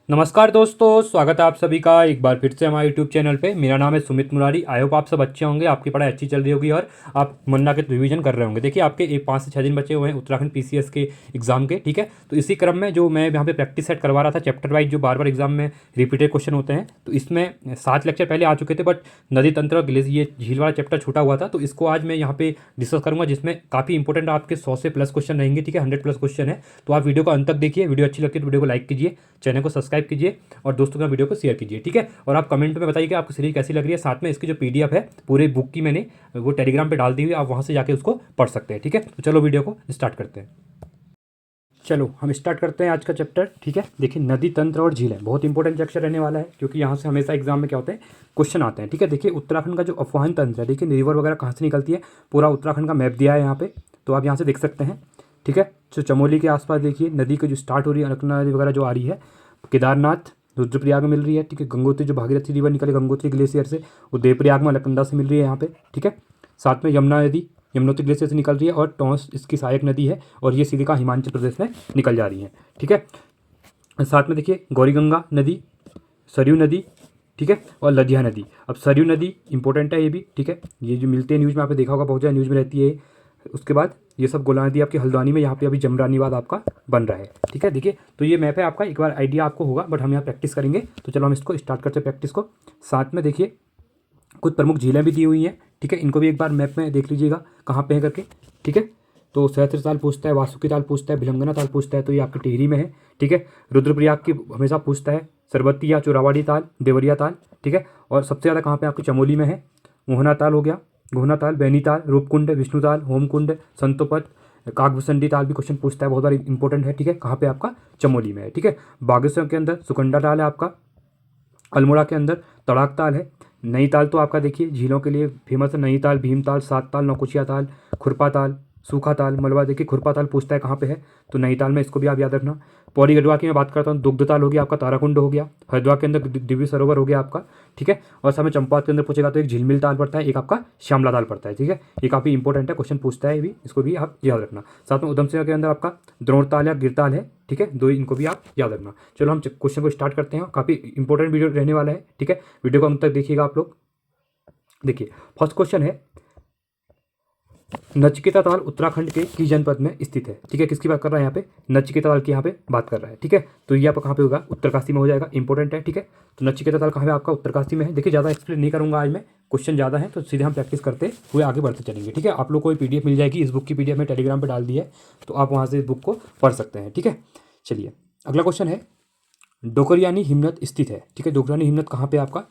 नमस्कार दोस्तों, स्वागत है आप सभी का एक बार फिर से हमारे यूट्यूब चैनल पे। मेरा नाम है सुमित मुरारी। आई होप आप सब अच्छे होंगे, आपकी पढ़ाई अच्छी चल रही होगी और आप मन लगा के रिवीजन कर रहे होंगे। देखिए, आपके एक 5 से 6 दिन बचे हुए हैं उत्तराखंड पीसीएस के एग्जाम के। ठीक है, तो इसी क्रम में जो मैं यहाँ पे प्रैक्टिस सेट करवा रहा था चैप्टर वाइज, जो बार बार एग्जाम में रिपीटेड क्वेश्चन होते हैं, तो इसमें 7 लेक्चर पहले आ चुके थे, बट नदी तंत्र और ये झील वाला चैप्टर छूटा हुआ था, तो इसको आज मैं यहाँ पे डिस्कस करूंगा, जिसमें काफ़ी इंपॉर्टेंट आपके 100 से प्लस क्वेश्चन रहेंगे। ठीक है, 100+ क्वेश्चन है। तो आप वीडियो को अंत तक देखिए। वीडियो अच्छी लगती है तो वीडियो को लाइक कीजिए, चैनल को सब्सक्राइब कीजिए और दोस्तों का वीडियो को शेयर कीजिए। ठीक है, और आप कमेंट में बताइए कि आपको सीरीज कैसी लग रही है। साथ में इसकी जो पीडीएफ है पूरे बुक की, मैंने वो टेलीग्राम पे डाल दी हुई, आप वहाँ से जाके उसको पढ़ सकते हैं। ठीक है, तो चलो वीडियो को स्टार्ट करते हैं। चलो हम स्टार्ट करते हैं आज का चैप्टर। ठीक है, देखिए नदी तंत्र और झीलें बहुत इंपॉर्टेंट चैप्टर रहने वाला है, क्योंकि यहाँ से हमेशा एग्जाम में क्या होते हैं, क्वेश्चन आते हैं। ठीक है, देखिए उत्तराखंड का जो अफवाहन तंत्र है, देखिए रिवर वगैरह कहाँ से निकलती है, पूरा उत्तराखंड का मैप दिया है यहाँ पे, तो आप यहाँ से देख सकते हैं। ठीक है, जो चमोली के आसपास देखिए नदी की जो स्टार्ट हो रही है, अलकनंदा नदी वगैरह जो आ रही है, केदारनाथ रुद्रप्रयाग में मिल रही है। ठीक है, गंगोत्री जो भागीरथी रिवर निकले गंगोत्री ग्लेशियर से, वो देवप्रयाग में अलकनंदा से मिल रही है यहाँ पे। ठीक है, साथ में यमुना नदी यमुनोत्री ग्लेशियर से निकल रही है और टॉन्स इसकी सहायक नदी है, और ये सीधे का हिमाचल प्रदेश में निकल जा रही है। ठीक है, साथ में देखिए गौरीगंगा नदी, सरयू नदी, ठीक है, और लदिया नदी। अब सरयू नदी इंपॉर्टेंट है ये भी। ठीक है, ये जो मिलते हैं न्यूज़ में, आपने देखा होगा बहुत ज़्यादा न्यूज़ में रहती है। उसके बाद ये सब गोला नदी आपकी हल्द्वानी में, यहाँ पे अभी जमरानीवाद आपका बन रहा है। ठीक है, देखिए तो ये मैप है आपका, एक बार आइडिया आपको होगा, बट हम यहाँ प्रैक्टिस करेंगे। तो चलो हम इसको स्टार्ट करते हैं प्रैक्टिस को। साथ में देखिए कुछ प्रमुख झीलें भी दी हुई हैं। ठीक है, इनको भी एक बार मैप में देख लीजिएगा कहाँ पे है करके। ठीक है, तो सहस्त्र ताल पूछता है, वासुकी ताल पूछता है, भिलंगना ताल पूछता है, तो ये आपकी टिहरी में है। ठीक है, रुद्रप्रयाग की हमेशा पूछता है, सरबत्ती या चोरावाड़ी ताल, देवरिया ताल। ठीक है, और सबसे ज़्यादा कहाँ पे आपकी चमोली में है, मोहना ताल हो गया, गोहना ताल, बैनी ताल, रूपकुंड, विष्णु ताल, होमकुंड, संतोपत, काकभूषणी ताल भी क्वेश्चन पूछता है, बहुत बार इंपॉर्टेंट है। ठीक है, कहाँ पे आपका चमोली में है। ठीक है, बागेश्वर के अंदर सुकंडा ताल है आपका, अल्मोड़ा के अंदर तड़ाक ताल है, नैनीताल तो आपका देखिए झीलों के लिए फेमस है, नैनीताल, भीमताल, सात ताल, नौकुचिया ताल, खुरपा ताल, सूखा ताल, मलबा। देखिए खुरपा ताल पूछता है कहाँ पे है, तो नैनीताल में, इसको भी आप याद रखना। पौड़ी गढ़वा की मैं बात करता हूँ, दुग्धताल हो गया आपका, ताराकुंड हो गया, हरिद्वार के अंदर दिव्य सरोवर हो गया आपका। ठीक है, और समय चंपावत के अंदर पूछेगा तो एक झिलमिल ताल पड़ता है, एक आपका श्यामला ताल पड़ता है। ठीक है, ये काफ़ी इंपॉर्टेंट है, क्वेश्चन पूछता है भी, इसको भी आप याद रखना। साथ में उधम सिंह के अंदर आपका द्रोण ताल या गिरताल है। ठीक है, दो इनको भी आप याद रखना। चलो हम क्वेश्चन को स्टार्ट करते हैं, काफ़ी इंपॉर्टेंट वीडियो रहने वाला है। ठीक है, वीडियो को अंत तक देखिएगा आप लोग। देखिए फर्स्ट क्वेश्चन है, नचिकेता ताल उत्तराखंड के किस जनपद में स्थित है। ठीक है, किसकी बात कर रहा है यहाँ पे, नचिकेता ताल की यहाँ पे बात कर रहा है। ठीक है, तो ये आपका कहाँ पे होगा, उत्तरकाशी में हो जाएगा, इंपॉर्टेंट है। ठीक है, तो नचिकेता ताल कहाँ पे आपका, उत्तरकाशी में है। देखिए ज़्यादा एक्सप्लेन नहीं करूँगा आज मैं, क्वेश्चन ज़्यादा है, तो सीधे हम प्रैक्टिस करते हुए आगे बढ़ते चलेंगे। ठीक है, आप लोग को पीडीएफ मिल जाएगी, इस बुक की पीडीएफ में टेलीग्राम पर डाल दी है, तो आप वहाँ से इस बुक को पढ़ सकते हैं। ठीक है, चलिए अगला क्वेश्चन है, डोकरियानी हिमनद स्थित है। ठीक है, डोकरियानी हिमनद कहाँ पे आपका,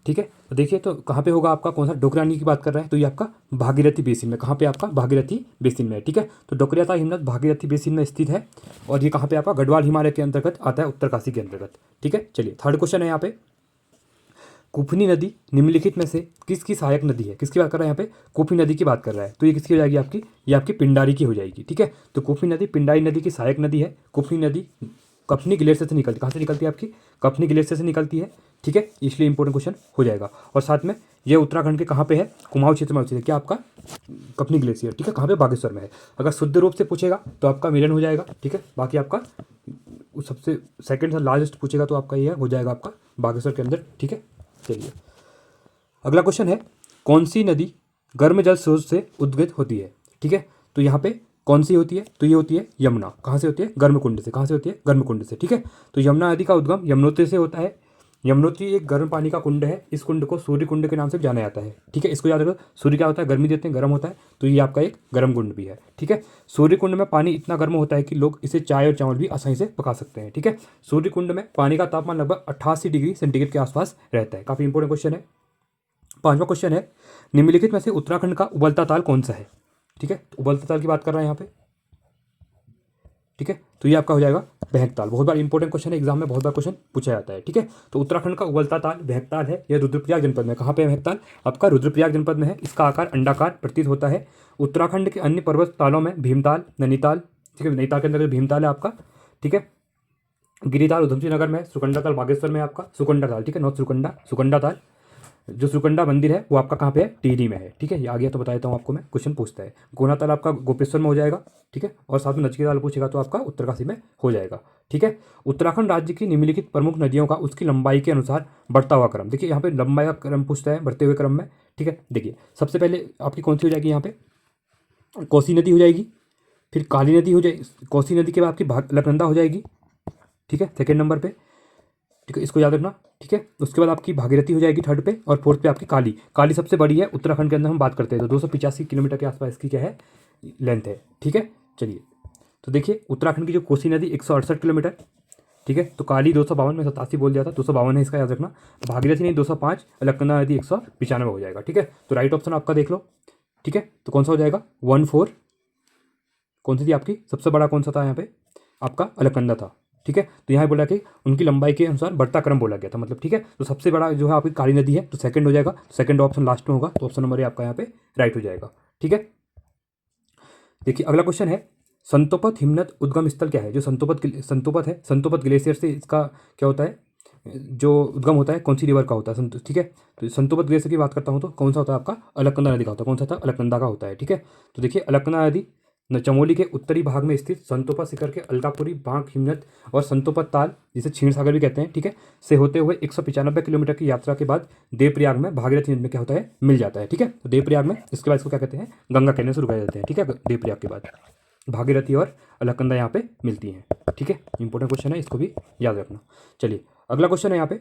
ठीक है, तो देखिए तो कहाँ पे होगा आपका, कौन सा, डोकरानी की बात कर रहा है, तो ये आपका भागीरथी बेसिन में, कहाँ पे आपका भागीरथी बेसिन में है। ठीक है, तो डोकरियाता हिमनद भागीरथी बेसिन में स्थित है, और ये कहाँ पे आपका गढ़वाल हिमालय के अंतर्गत आता है, उत्तरकाशी के अंतर्गत। ठीक है, चलिए थर्ड क्वेश्चन है यहाँ पे, कुफनी नदी निम्नलिखित में से किसकी सहायक नदी है। किसकी बात कर रहा है यहाँ पे, कुफनी नदी की बात कर रहा है, तो ये किसकी हो जाएगी आपकी, ये आपकी पिंडारी की हो जाएगी। ठीक है, तो कुफनी नदी पिंडारी नदी की सहायक नदी है। कुफनी नदी कफनी ग्लेशियर से निकलती, कहाँ से निकलती है आपकी, कफनी ग्लेशियर से निकलती है। ठीक है, इसलिए इंपॉर्टेंट क्वेश्चन हो जाएगा। और साथ में ये उत्तराखंड के कहाँ पे है, कुमाऊं क्षेत्र में स्थित है, क्या आपका कफनी ग्लेशियर। ठीक है, कहाँ पे, बागेश्वर में है। अगर शुद्ध रूप से पूछेगा तो आपका मिलन हो जाएगा। ठीक है, बाकी आपका सबसे सेकंड से लार्जेस्ट पूछेगा तो आपका ये हो जाएगा आपका बागेश्वर के अंदर। ठीक है, चलिए अगला क्वेश्चन है, कौन सी नदी गर्म जल स्रोत से उद्गत होती है। ठीक है, तो यहाँ पे कौन सी होती है, तो ये होती है यमुना। कहाँ से होती है, गर्म कुंड से। कहाँ से होती है, गर्म कुंड से। ठीक है, तो यमुना नदी का उद्गम यमुनोत्री से होता है। यमुनोत्री एक गर्म पानी का कुंड है, इस कुंड को सूर्य कुंड के नाम से जाना जाता है। ठीक है, इसको याद रखो, सूर्य क्या होता है, गर्मी देते हैं, गर्म होता है, तो ये आपका एक गर्म कुंड भी है। ठीक है, सूर्य कुंड में पानी इतना गर्म होता है कि लोग इसे चाय और चावल भी आसानी से पका सकते हैं। ठीक है, सूर्य कुंड में पानी का तापमान लगभग 88 डिग्री सेंटीग्रेड के आसपास रहता है। काफ़ी इंपॉर्टेंट क्वेश्चन है। पांचवा क्वेश्चन है, निम्नलिखित में से उत्तराखंड का उबलता ताल कौन सा है। ठीक है, तो उबलता ताल की बात कर रहे हैं यहाँ पे। ठीक है, तो ये आपका हो जाएगा बहकताल। बहुत बार इंपॉर्टेंट क्वेश्चन है, एग्जाम में बहुत बार क्वेश्चन पूछा जाता है। ठीक है, तो उत्तराखंड का उबलता ताल बहकताल है, यह रुद्रप्रयाग जनपद में। कहाँ पे है बहकताल, आपका रुद्रप्रयाग जनपद में है। इसका आकार अंडाकार प्रतीत होता है। उत्तराखंड के अन्य पर्वत तालों में भीमताल, नैनीताल, ठीक है, नैनीताल के अंदर भीमताल है आपका। ठीक है, गिरिताल उधमसिंह नगर में, सुकंडा ताल बागेश्वर में आपका, सुकंडा ताल। ठीक है, नॉर्थ सुकंडा, सुकंडा ताल। जो सुरकंडा मंदिर है वो आपका कहाँ पे है, टिहरी में है। ठीक है, ये आ गया तो बता देता हूँ आपको मैं, क्वेश्चन पूछता है। गोना ताल आपका गोपेश्वर में हो जाएगा। ठीक है, और साथ में नचिकेता ताल पूछेगा तो आपका उत्तरकाशी में हो जाएगा। ठीक है, उत्तराखंड राज्य की निम्नलिखित प्रमुख नदियों का उसकी लंबाई के अनुसार बढ़ता हुआ क्रम। देखिए यहाँ पे लंबाई का क्रम पूछता है, बढ़ते हुए क्रम में। ठीक है, देखिए सबसे पहले आपकी कौन सी हो जाएगी, यहाँ पे कोसी नदी हो जाएगी, फिर काली नदी हो जाएगी, कोसी नदी के बाद आपकी अलकनंदा हो जाएगी। ठीक है, सेकेंड नंबर पे। ठीक है, इसको याद रखना। ठीक है, उसके बाद आपकी भागीरथी हो जाएगी थर्ड पे, और फोर्थ पे आपकी काली। काली सबसे बड़ी है उत्तराखंड के अंदर, हम बात करते हैं तो 285 किलोमीटर के आसपास इसकी क्या है, लेंथ है। ठीक है, चलिए तो देखिए उत्तराखंड की जो कोसी नदी 168 किलोमीटर। ठीक है, तो काली 252, में 87 बोल दिया था, 252 है इसका, याद रखना। भागीरथी नहीं 205, अलकनंदा नदी 195 हो जाएगा। ठीक है, तो राइट ऑप्शन आपका देख लो। ठीक है, तो कौन सा हो जाएगा, 14, कौन सी थी आपकी, सबसे बड़ा कौन सा था यहाँ पे, आपका अलकनंदा था। ठीक है, तो यहाँ बोला कि उनकी लंबाई के अनुसार बढ़ता क्रम बोला गया था, मतलब। ठीक है, तो सबसे बड़ा जो है आपकी काली नदी है, तो सेकंड हो जाएगा, सेकंड ऑप्शन लास्ट में होगा, तो ऑप्शन नंबर ए आपका यहाँ पे राइट हो जाएगा। ठीक है, देखिए अगला क्वेश्चन है, संतोपत हिमनद उद्गम स्थल क्या है। जो संतोपत है, संतोपत ग्लेशियर से इसका क्या होता है, जो उद्गम होता है कौन सी रिवर का होता है, ठीक है, तो संतोपत ग्लेशियर की बात करता हूँ तो कौन सा होता है आपका, अलकनंदा नदी का होता है। कौन सा था, अलकनंदा का होता है। ठीक है, तो देखिए अलकनंदा नदी चमोली के उत्तरी भाग में स्थित संतोपा शिखर के अलकापुरी बांक हिमनद और संतोपत ताल, जिसे क्षीण सागर भी कहते हैं, ठीक है, से होते हुए 195 किलोमीटर की यात्रा के बाद देवप्रयाग में भागीरथी नदी में क्या होता है, मिल जाता है। ठीक है, तो देवप्रयाग में इसके बाद इसको क्या कहते हैं, गंगा कहने शुरू कर देते हैं। ठीक है, देवप्रयाग के बाद भागीरथी और अलकनंदा यहाँ पे मिलती हैं। ठीक है, इंपॉर्टेंट क्वेश्चन है, इसको भी याद रखना। चलिए अगला क्वेश्चन है यहाँ पे,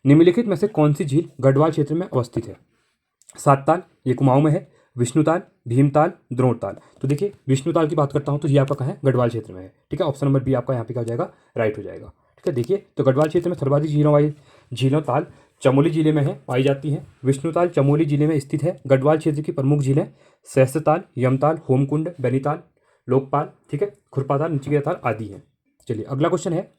निम्नलिखित में से कौन सी झील गढ़वाल क्षेत्र में अवस्थित है। सात ताल, ये कुमाऊं में है, विष्णुताल, भीमताल, द्रोणताल। तो देखिए विष्णुताल की बात करता हूँ तो ये आपका कहाँ है, गढ़वाल क्षेत्र में है। ठीक है, ऑप्शन नंबर बी आपका यहाँ पे क्या हो जाएगा, राइट हो जाएगा। ठीक है, देखिए तो गढ़वाल क्षेत्र में सर्वाधिक झीलों ताल चमोली जिले में है, पाई जाती है। विष्णुताल चमोली जिले में स्थित है। गढ़वाल क्षेत्र की प्रमुख झीलें सहस्त्रताल, यमताल, होमकुंड, बैनीताल, लोकपाल, ठीक है, खुरपाताल, नचिकेता ताल आदि हैं। चलिए अगला क्वेश्चन है,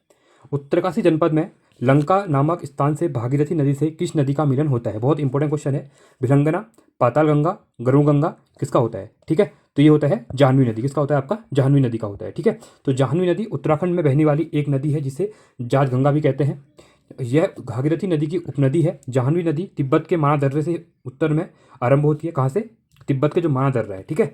उत्तरकाशी जनपद में लंका नामक स्थान से भागीरथी नदी से किस नदी का मिलन होता है। बहुत इंपॉर्टेंट क्वेश्चन है। भिलंगना, पाताल गंगा, गरुड़ गंगा, किसका होता है। ठीक है, तो ये होता है जाह्नवी नदी। किसका होता है आपका, जाह्नवी नदी का होता है। ठीक है, तो जाह्नवी नदी उत्तराखंड में बहने वाली एक नदी है जिसे जाज गंगा भी कहते हैं। यह भागीरथी नदी की उपनदी है। जाह्नवी नदी तिब्बत के माना दर्रे से उत्तर में आरंभ होती है। कहाँ से, तिब्बत के जो माना दर्रा है। ठीक है,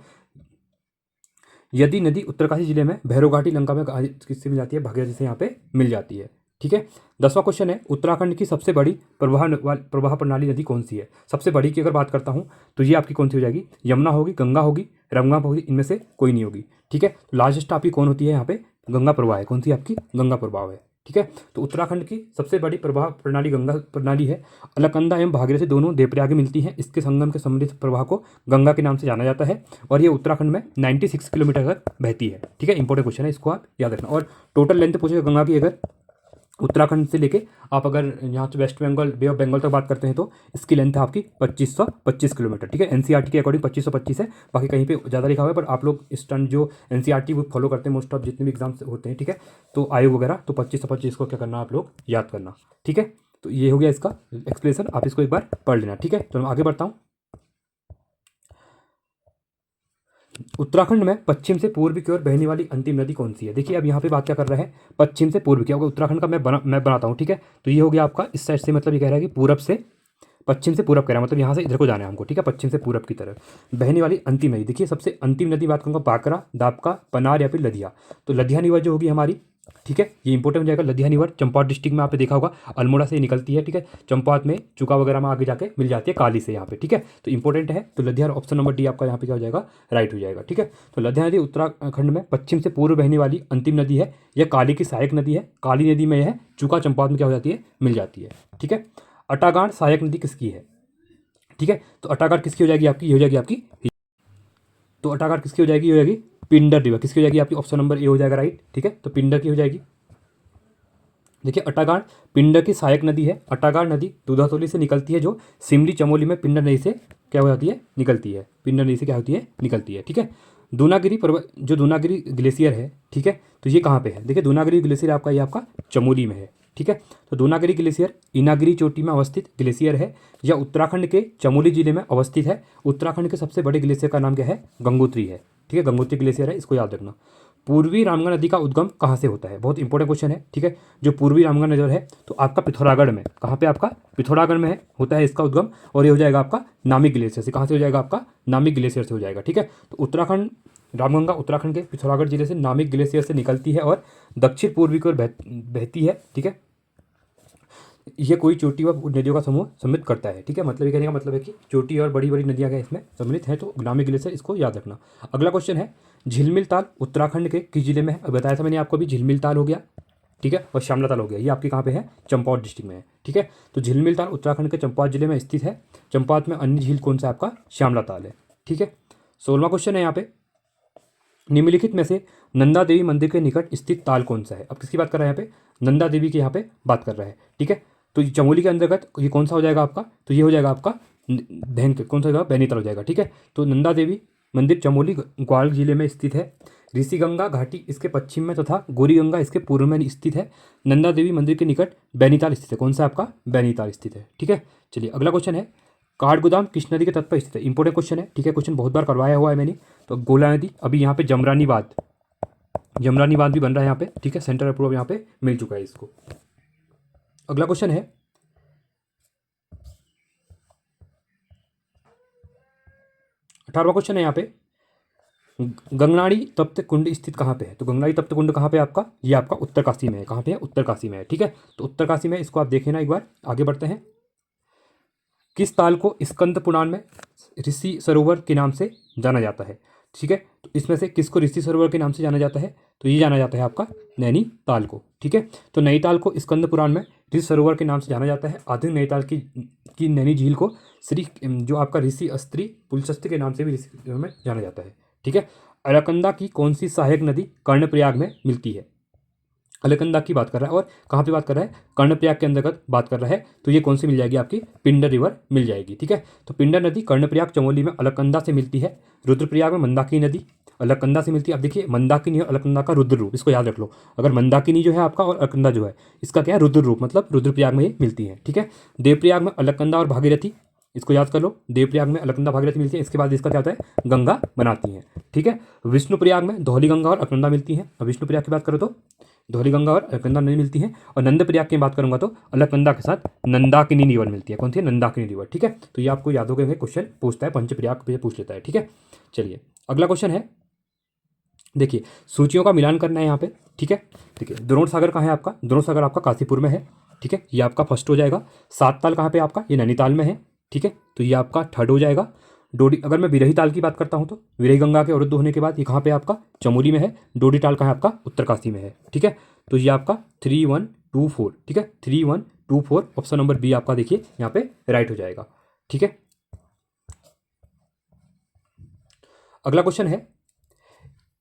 यदि नदी उत्तरकाशी जिले में भैरवघाटी लंका में किससे मिल जाती है, भागीरथी से यहाँ पे मिल जाती है। ठीक है, 10वां क्वेश्चन है, उत्तराखंड की सबसे बड़ी प्रवाह प्रणाली नदी कौन सी है। सबसे बड़ी की अगर बात करता हूँ तो ये आपकी कौन सी हो जाएगी, यमुना होगी, गंगा होगी, रंगा होगी, इनमें से कोई नहीं होगी। ठीक है, तो लार्जेस्ट आपकी कौन होती है यहाँ पे, गंगा प्रवाह है। कौन सी आपकी, गंगा प्रवाह है। ठीक है, तो उत्तराखंड की सबसे बड़ी प्रवाह प्रणाली गंगा प्रणाली है। अलकनंदा एवं भागीरथी दोनों देवप्रयाग में मिलती हैं। इसके संगम के समृद्ध प्रवाह को गंगा के नाम से जाना जाता है और ये उत्तराखंड में 96 किलोमीटर तक बहती है। ठीक है, इंपॉर्टेंट क्वेश्चन है, इसको आप याद रखना। और टोटल लेंथ पूछेगा गंगा की, अगर उत्तराखंड से लेके आप अगर यहाँ से वेस्ट बंगाल, बे ऑफ बंगाल तक बात करते हैं तो इसकी लेंथ है आपकी 2525 किलोमीटर। ठीक है, एनसीईआरटी के अकॉर्डिंग 2525 है, बाकी कहीं पे ज़्यादा लिखा हुआ है, पर आप लोग इस टर्न जो एनसीईआरटी वो फॉलो करते हैं मोस्ट ऑफ जितने भी एग्जाम्स होते हैं। ठीक है, तो आयोग वगैरह, तो 2525 को क्या करना आप लोग याद करना। ठीक है, तो ये हो गया इसका एक्सप्लेनेशन, आप इसको एक बार पढ़ लेना। ठीक है, तो मैं आगे बढ़ता हूँ। उत्तराखंड में पश्चिम से पूर्व की ओर बहने वाली अंतिम नदी कौन सी है। देखिए अब यहाँ पे बात क्या कर रहा है, पश्चिम से पूर्व की। अगर उत्तराखंड का मैं बनाता हूँ। ठीक है, तो ये हो गया आपका इस साइड से, मतलब ये कह रहा है कि पूरब से, पश्चिम से पूरब कह रहा है, मतलब यहाँ से इधर को जाना है हमको। ठीक है, पश्चिम से पूरब की तरफ बहने वाली अंतिम नदी। देखिए सबसे अंतिम नदी बात करूँगा बाकरा, दापका, पनार या फिर लदिया। तो लदिया रिवर जो होगी हमारी, ठीक है, ये इंपॉर्टेंट हो जाएगा। लदिया रिवर चंपावत डिस्ट्रिक्ट में आपने देखा होगा, अल्मोड़ा से निकलती है। ठीक है, चंपावत में चुका वगैरह में आगे जाके मिल जाती है काली से यहाँ पे। ठीक है, तो इंपॉर्टेंट है। तो लदिया, ऑप्शन नंबर डी आपका यहाँ पे क्या हो जाएगा, राइट हो जाएगा। ठीक है, तो लदिया नदी उत्तराखंड में पश्चिम से पूर्व बहने वाली अंतिम नदी है। यह काली की सहायक नदी है। काली नदी में यह है, चुका चंपावत में क्या हो जाती है, मिल जाती है। ठीक है, अटागाड़ सहायक नदी किसकी है। ठीक है, तो अटागाड़ किसकी हो जाएगी आपकी, ये हो जाएगी आपकी, तो अटागाड़ किसकी हो जाएगी, ये हो जाएगी पिंडर रिवर। किसकी हो जाएगी आपकी, ऑप्शन नंबर ए हो जाएगा राइट। ठीक है, तो पिंडर की हो जाएगी। देखिए अटागाड़ पिंडर की सहायक नदी है। अटागाड़ नदी दूधातोली से निकलती है, जो सिमली चमोली में पिंडर नदी से क्या हो जाती है, निकलती है। पिंडर नदी से क्या होती है, निकलती है। ठीक है, दूनागिरी पर्वत, जो दूनागिरी ग्लेशियर है, ठीक है, तो ये कहाँ पे है। देखिए दूनागिरी ग्लेशियर आपका, ये आपका चमोली में है। ठीक है, तो दूनागिरी ग्लेशियर इनागिरी चोटी में अवस्थित ग्लेशियर है। यह उत्तराखंड के चमोली जिले में अवस्थित है। उत्तराखंड के सबसे बड़े ग्लेशियर का नाम क्या है, गंगोत्री है। ठीक है, गंगोत्री ग्लेशियर है, इसको याद रखना। पूर्वी रामगंगा नदी का उद्गम कहाँ से होता है, बहुत इंपॉर्टेंट क्वेश्चन है। ठीक है, जो पूर्वी रामगंगा नदी है तो आपका पिथौरागढ़ में, कहाँ पे आपका पिथौरागढ़ में है होता है इसका उद्गम, और ये हो जाएगा आपका नामिक ग्लेशियर से। कहाँ से हो जाएगा आपका, नामिक ग्लेशियर से हो जाएगा। ठीक है, तो उत्तराखंड, रामगंगा उत्तराखंड के पिथौरागढ़ जिले से नामिक ग्लेशियर से निकलती है और दक्षिण पूर्वी की ओर बहती है। ठीक है, ये कोई चोटी व नदियों का समूह सम्मिलित करता है। ठीक है, मतलब ये कहने का मतलब है कि चोटी और बड़ी बड़ी नदियाँ क्या इसमें सम्मिलित हैं, तो नामिक ग्लेशियर, इसको याद रखना। अगला क्वेश्चन है, झिलमिल ताल उत्तराखंड के किस जिले में है। बताया था मैंने आपको अभी, झिलमिल ताल हो गया, ठीक है, और श्यामला ताल हो गया, ये आपके कहाँ पे है, चंपावत डिस्ट्रिक्ट में है। ठीक है, तो झिलमिल ताल उत्तराखंड के चंपावत जिले में स्थित है। चंपावत में अन्य झील कौन सा आपका, श्यामला ताल है। ठीक है, 16वां क्वेश्चन है यहाँ पे, निम्नलिखित में से नंदा देवी मंदिर के निकट स्थित ताल कौन सा है। अब किसकी बात कर रहा है यहाँ पे, नंदा देवी की यहाँ पे बात कर रहा है। ठीक है, तो ये चमोली के अंतर्गत ये कौन सा हो जाएगा आपका, तो ये हो जाएगा आपका कौन सा होगा, बैनीताल हो जाएगा। ठीक है, तो नंदा देवी मंदिर चमोली ग्वाल जिले में स्थित है। ऋषिगंगा घाटी इसके पश्चिम में तथा गौरी गंगा इसके पूर्व में स्थित है। नंदा देवी मंदिर के निकट बैनीताल स्थित है। कौन सा आपका, बैनीताल स्थित है। ठीक है, चलिए अगला क्वेश्चन है, काठगोदाम किस नदी के तट पर स्थित है। इंपॉर्टेंट क्वेश्चन है। ठीक है, क्वेश्चन बहुत बार करवाया हुआ है मैंने। तो गोला नदी, अभी यहाँ पे जमरानी बांध भी बन रहा है यहाँ पे। ठीक है, सेंट्रल अप्रूवल यहाँ पे मिल चुका है इसको। अगला क्वेश्चन है, 18वां क्वेश्चन है यहाँ पे, गंगनाड़ी तप्त कुंड स्थित कहाँ पे है। तो गंगनाड़ी तप्त कुंड कहाँ पे आपका, ये आपका उत्तरकाशी में है। कहाँ पे है, उत्तरकाशी में है। ठीक है, तो उत्तरकाशी में, इसको आप देखें ना एक बार। आगे बढ़ते हैं, किस ताल को स्कंद पुराण में ऋषि सरोवर के नाम से जाना जाता है। ठीक है, तो इसमें से किसको ऋषि सरोवर के नाम से जाना जाता है, तो ये जाना जाता है आपका नैनीताल को। ठीक है, तो नैनीताल को स्कंद पुराण में ऋषि सरोवर के नाम से जाना जाता है। आधुनिक नैनीताल की नैनी झील को श्री, जो आपका ऋषि अस्त्री पुलस्त्य के नाम से भी ऋषि में जाना जाता है। ठीक है, अलकनंदा की कौन सी सहायक नदी कर्णप्रयाग में मिलती है। अलकनंदा की बात कर रहा है, और कहाँ पे बात कर रहा है, कर्णप्रयाग के अंतर्गत बात कर रहा है। तो ये कौन सी मिल जाएगी आपकी, पिंडर रिवर मिल जाएगी। ठीक है, तो पिंडर नदी कर्णप्रयाग चमोली में अलकनंदा से मिलती है। रुद्रप्रयाग में मंदाकिनी नदी अलकनंदा से मिलती है। अब देखिए, मंदाकिनी और अलकनंदा का रुद्र रूप, इसको याद रख लो। अगर मंदाकिनी जो है आपका और अलकनंदा जो है, इसका क्या है, रुद्र रूप, मतलब रुद्रप्रयाग में ये मिलती है। ठीक है, देवप्रयाग में अलकनंदा और भागीरथी, इसको याद कर लो। देवप्रयाग में अलकनंदा भागीरथी मिलती है, इसके बाद इसका क्या होता है, गंगा बनाती है। ठीक है, विष्णुप्रयाग में धौली गंगा और अलकनंदा मिलती है। अब विष्णुप्रयाग की बात करो तो धौली गंगा और अलकनंदा नहीं मिलती है। और नंदप्रयाग की बात करूंगा तो अलकनंदा के साथ नंदाकिनी रिवर मिलती है। कौन सी है, नंदाकिनी रिवर। ठीक है, तो ये आपको याद हो गया, क्वेश्चन पूछता है, पंचप्रयाग पे पूछ लेता है। ठीक है, चलिए अगला क्वेश्चन है, देखिए सूचियों का मिलान करना है यहाँ पे। ठीक है, देखिए द्रोण सागर कहाँ है आपका, द्रोण सागर आपका काशीपुर में है। ठीक है, ये आपका फर्स्ट हो जाएगा। सात ताल कहाँ पे आपका, ये नैनीताल में है। ठीक है, तो ये आपका थर्ड हो जाएगा। डोडी, अगर मैं बिरही ताल की बात करता हूँ तो विरही गंगा के अवरुद्ध होने के बाद ये कहाँ पे आपका, चमोली में है। डोडी ताल कहाँ है आपका, उत्तरकाशी में है। ठीक है, तो ये आपका 3124। ठीक है, 3124 ऑप्शन नंबर बी आपका देखिए यहाँ पे राइट हो जाएगा। ठीक है, अगला क्वेश्चन है,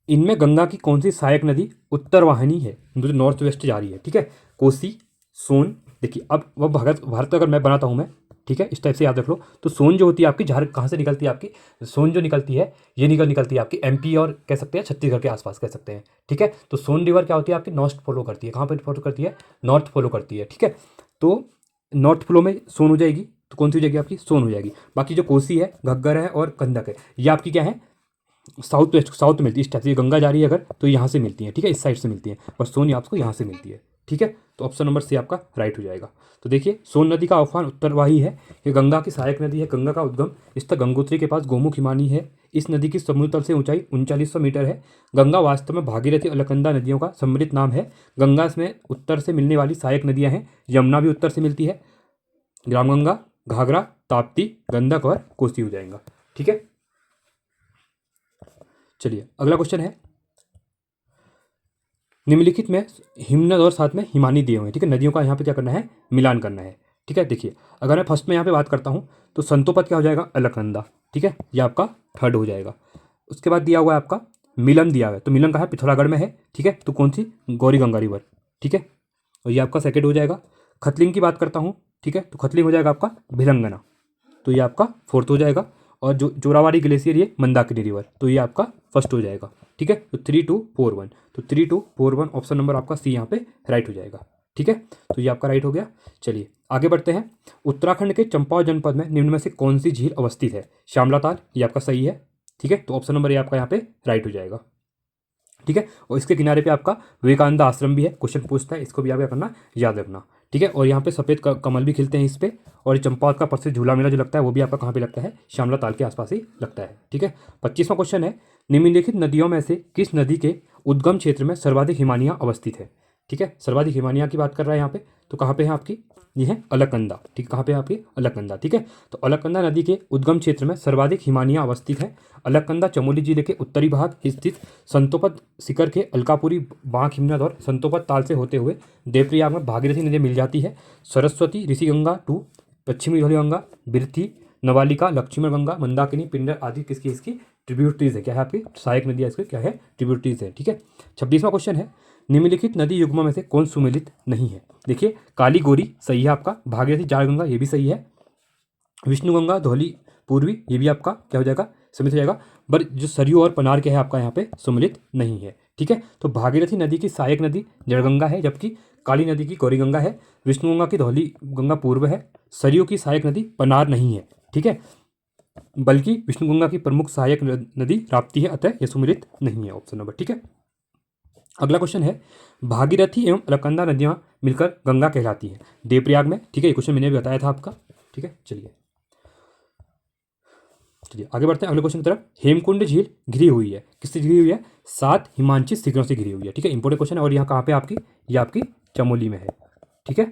इनमें गंगा की कौन सी सहायक नदी उत्तर वाहिनी है, जो नॉर्थ वेस्ट जा रही है। ठीक है, कोसी, सोन। देखिए अब वह भारत अगर मैं बनाता हूँ मैं, ठीक है, इस टाइप से याद रख लो। तो सोन जो होती है आपकी, झारखंड कहाँ से निकलती है आपकी, सोन जो निकलती है ये निकलती है आपकी एमपी और कह सकते हैं छत्तीसगढ़ के आसपास कह सकते हैं। ठीक है, तो सोन रिवर क्या होती है आपकी, नॉर्थ फॉलो करती है। कहाँ पर फॉलो करती है, नॉर्थ फॉलो करती है। ठीक है, तो नॉर्थ फ्लो में सोन हो जाएगी, तो कौन सी हो जाएगी आपकी, सोन हो जाएगी। बाकी जो कोसी है, घग्गर है और कंदक है, ये आपकी क्या है, साउथ वेस्ट, साउथ मिलती है। इस टाइप से गंगा जा रही है अगर, तो यहाँ से मिलती है। ठीक है, इस साइड से मिलती है, और सोन आपको यहाँ से मिलती है। ठीक है, तो ऑप्शन नंबर सी आपका राइट हो जाएगा। तो देखिए, सोन नदी का आह्वान उत्तरवाही है, ये गंगा की सहायक नदी है। गंगा का उद्गम स्थित गंगोत्री के पास गोमुख हिमानी है। इस नदी की समुद्र तल से ऊंचाई 3900 मीटर है। गंगा वास्तव में भागीरथी और अलकनंदा नदियों का सम्मिलित नाम है। गंगा में उत्तर से मिलने वाली सहायक नदियाँ हैं, यमुना भी उत्तर से मिलती है। रामगंगा, घाघरा, ताप्ती, गंडक और कोसी हो जाएगा। ठीक है, चलिए अगला क्वेश्चन है, निम्नलिखित में हिमनद और साथ में हिमानी दिए हुए हैं। ठीक है, नदियों का यहाँ पे क्या करना है, मिलान करना है। ठीक है, देखिए अगर मैं फर्स्ट में यहाँ पे बात करता हूँ तो संतोपत क्या हो जाएगा, अलकनंदा। ठीक है, ये आपका थर्ड हो जाएगा। उसके बाद दिया हुआ है आपका मिलन दिया हुआ है, तो मिलन कहाँ है, पिथौरागढ़ में है। ठीक है, तो कौन सी, गौरी गंगा रिवर। ठीक है, और ये आपका सेकेंड हो जाएगा। खतलिंग की बात करता हूँ, ठीक है, तो खतलिंग हो जाएगा आपका भिलंगना, तो ये आपका फोर्थ हो जाएगा। और जो जोरावाड़ी ग्लेशियर ये मंदाकिनी रिवर, तो ये आपका फर्स्ट हो जाएगा। ठीक है, तो 3241, तो 3241 ऑप्शन नंबर आपका सी यहाँ पे राइट हो जाएगा। ठीक है, तो ये आपका राइट हो गया। चलिए आगे बढ़ते हैं, उत्तराखंड के चंपावत जनपद में निम्न में से कौन सी झील अवस्थित है, श्यामला ताल, ये आपका सही है। ठीक है, तो ऑप्शन नंबर ये आपका यहाँ पे राइट हो जाएगा। ठीक है। और इसके किनारे पे आपका विवेकानंद आश्रम भी है, क्वेश्चन पूछता है, इसको भी आप क्या करना, याद रखना। ठीक है। और यहाँ पे सफ़ेद कमल भी खिलते हैं इस पे। और चंपावत का प्रसिद्ध झूला मेला जो लगता है वो भी आपका कहाँ पे लगता है, श्यामला ताल के आसपास ही लगता है। ठीक है। 25वां क्वेश्चन है, निम्नलिखित नदियों में से किस नदी के उद्गम क्षेत्र में सर्वाधिक हिमानियाँ अवस्थित है। ठीक है। सर्वाधिक हिमानियाँ की बात कर रहा है यहाँ पे, तो कहाँ पे है आपकी, ये है अलकनंदा। ठीक है। कहाँ पे है आपकी, अलकनंदा। ठीक है। तो अलकनंदा नदी के उद्गम क्षेत्र में सर्वाधिक हिमानियाँ अवस्थित है। अलकनंदा चमोली जिले के उत्तरी भाग स्थित संतोपत शिखर के अलकापुरी बांक हिमनद और संतोपत ताल से होते हुए देवप्रयाग में भागीरथी नदी मिल जाती है। सरस्वती, ऋषिगंगा टू, पश्चिमी धौलीगंगा, बिरथी, नवालिका, लक्ष्मण गंगा, मंदाकिनी, पिंडर आदि किसकी इसकी ट्रिब्यूटरीज है, क्या है आपकी सहायक नदियाँ इसकी क्या है, ट्रिब्यूटरीज है। ठीक है। 26वां क्वेश्चन है, निम्नलिखित नदी युग्मों में से कौन सुमेलित नहीं है। देखिए काली गोरी सही है आपका, भागीरथी जाड़गंगा ये भी सही है, विष्णुगंगा धौली पूर्वी ये भी आपका क्या हो जाएगा, सम्मिलित हो जाएगा। पर जो सरयू और पनार क्या है आपका यहाँ पे सम्मिलित नहीं है। ठीक है। तो भागीरथी नदी की सहायक नदी जड़गंगा है, जबकि काली नदी की गौरीगंगा है, विष्णुगंगा की धौली गंगा पूर्व है, सरयू की सहायक नदी पनार नहीं है। ठीक है। बल्कि विष्णुगंगा की प्रमुख सहायक नदी राप्ती है, अतः यह सुमेलित नहीं है, ऑप्शन नंबर। ठीक है। अगला क्वेश्चन है, भागीरथी एवं अलकनंदा नदियाँ मिलकर गंगा कहलाती है देवप्रयाग में। ठीक है। ये क्वेश्चन मैंने भी बताया था आपका। ठीक है। चलिए आगे बढ़ते हैं अगले क्वेश्चन की तरफ। हेमकुंड झील घिरी हुई है, किससे घिरी हुई है, 7 हिमांचित शिखरों से घिरी हुई है। ठीक है। इंपॉर्टेंट क्वेश्चन है। और यहाँ कहाँ पे आपकी, ये आपकी चमोली में है। ठीक है।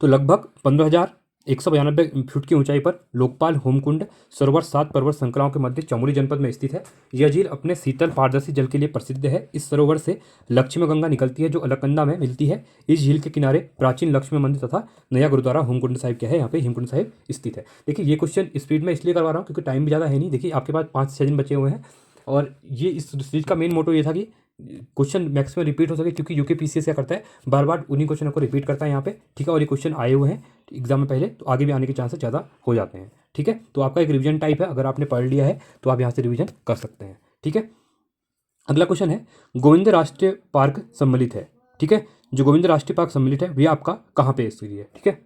तो लगभग 15,192 फीट की ऊंचाई पर लोकपाल होमकुंड सरोवर 7 पर्वत श्रृंखलाओं के मध्य चमोली जनपद में स्थित है। यह झील अपने शीतल पारदर्शी जल के लिए प्रसिद्ध है। इस सरोवर से लक्ष्मी गंगा निकलती है जो अलकनंदा में मिलती है। इस झील के किनारे प्राचीन लक्ष्मी मंदिर तथा नया गुरुद्वारा होमकुंड साहिब क्या है, यहाँ पे हेमकुंड साहिब स्थित है। देखिए ये क्वेश्चन स्पीड में इसलिए करवा रहा हूँ क्योंकि टाइम भी ज़्यादा है नहीं। देखिए आपके पास 5 से 6 दिन बचे हुए हैं, और ये इस सीरीज का मेन मोटो ये था कि क्वेश्चन मैक्सिमम रिपीट हो सके, क्योंकि यूके पीसीएस क्या करता है, बार बार उन्हीं क्वेश्चनों को रिपीट करता है यहाँ पे। ठीक है। और ये क्वेश्चन आए हुए हैं एग्जाम में पहले, तो आगे भी आने के चांसेस ज़्यादा हो जाते हैं। ठीक है। तो आपका एक रिवीजन टाइप है, अगर आपने पढ़ लिया है तो आप यहाँ से रिवीजन कर सकते हैं। ठीक है। अगला क्वेश्चन है, गोविंद राष्ट्रीय पार्क सम्मिलित है। ठीक है। जो गोविंद राष्ट्रीय पार्क सम्मिलित है वह आपका कहाँ पे स्थित है। ठीक है।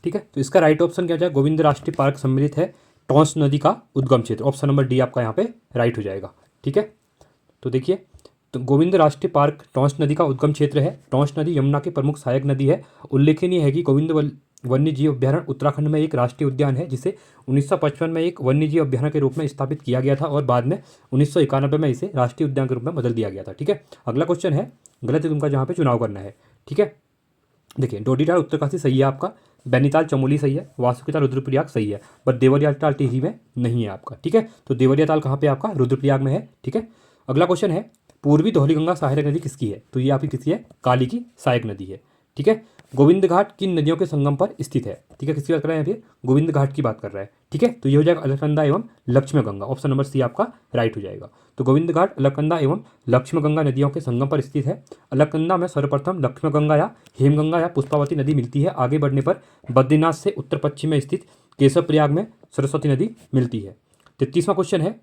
ठीक है। तो इसका राइट ऑप्शन क्या हो जाएगा, गोविंद राष्ट्रीय पार्क सम्मिलित है टॉन्स नदी का उद्गम क्षेत्र, ऑप्शन नंबर डी आपका यहाँ पे राइट हो जाएगा। ठीक है। तो देखिए, तो गोविंद राष्ट्रीय पार्क टॉन्स नदी का उद्गम क्षेत्र है। टॉन्स नदी यमुना की प्रमुख सहायक नदी है। उल्लेखनीय है कि गोविंद वन्य जीव अभ्यारण्य उत्तराखंड में एक राष्ट्रीय उद्यान है, जिसे 1955 में एक वन्य जीव अभ्यारण्य के रूप में स्थापित किया गया था और बाद में 1991 में इसे राष्ट्रीय उद्यान के रूप में बदल दिया गया था। ठीक है। अगला क्वेश्चन है, गलत है तुमका जहाँ पे चुनाव करना है। ठीक है। देखिए डोडीताल उत्तरकाशी सही है आपका, बैनीताल चमोली सही है, वासुकीताल रुद्रप्रयाग सही है, बट देवरिया ताल टिहरी में नहीं है आपका। ठीक है। तो देवरिया ताल कहाँ पे आपका, रुद्रप्रयाग में है। ठीक है। अगला क्वेश्चन है, पूर्वी धौलीगंगा सहायक नदी किसकी है, तो ये आपकी किसकी है, काली की सहायक नदी है। ठीक है। गोविंद घाट किन नदियों के संगम पर स्थित है। ठीक है। किसकी बात कर रहे हैं, फिर गोविंद घाट की बात कर रहा है। ठीक है। तो ये हो जाएगा अलकनंदा एवं Lakshmi Ganga, option number C आपका राइट हो जाएगा। तो गोविंद घाट अलकनंदा एवं लक्ष्मी गंगा नदियों के संगम पर स्थित है। अलकनंदा में सर्वप्रथम लक्ष्मी गंगा या हेमगंगा या पुष्पावती नदी मिलती है। आगे बढ़ने पर बद्रीनाथ से उत्तर पश्चिम में स्थित केशव प्रयाग में सरस्वती नदी मिलती है। 33वां क्वेश्चन है,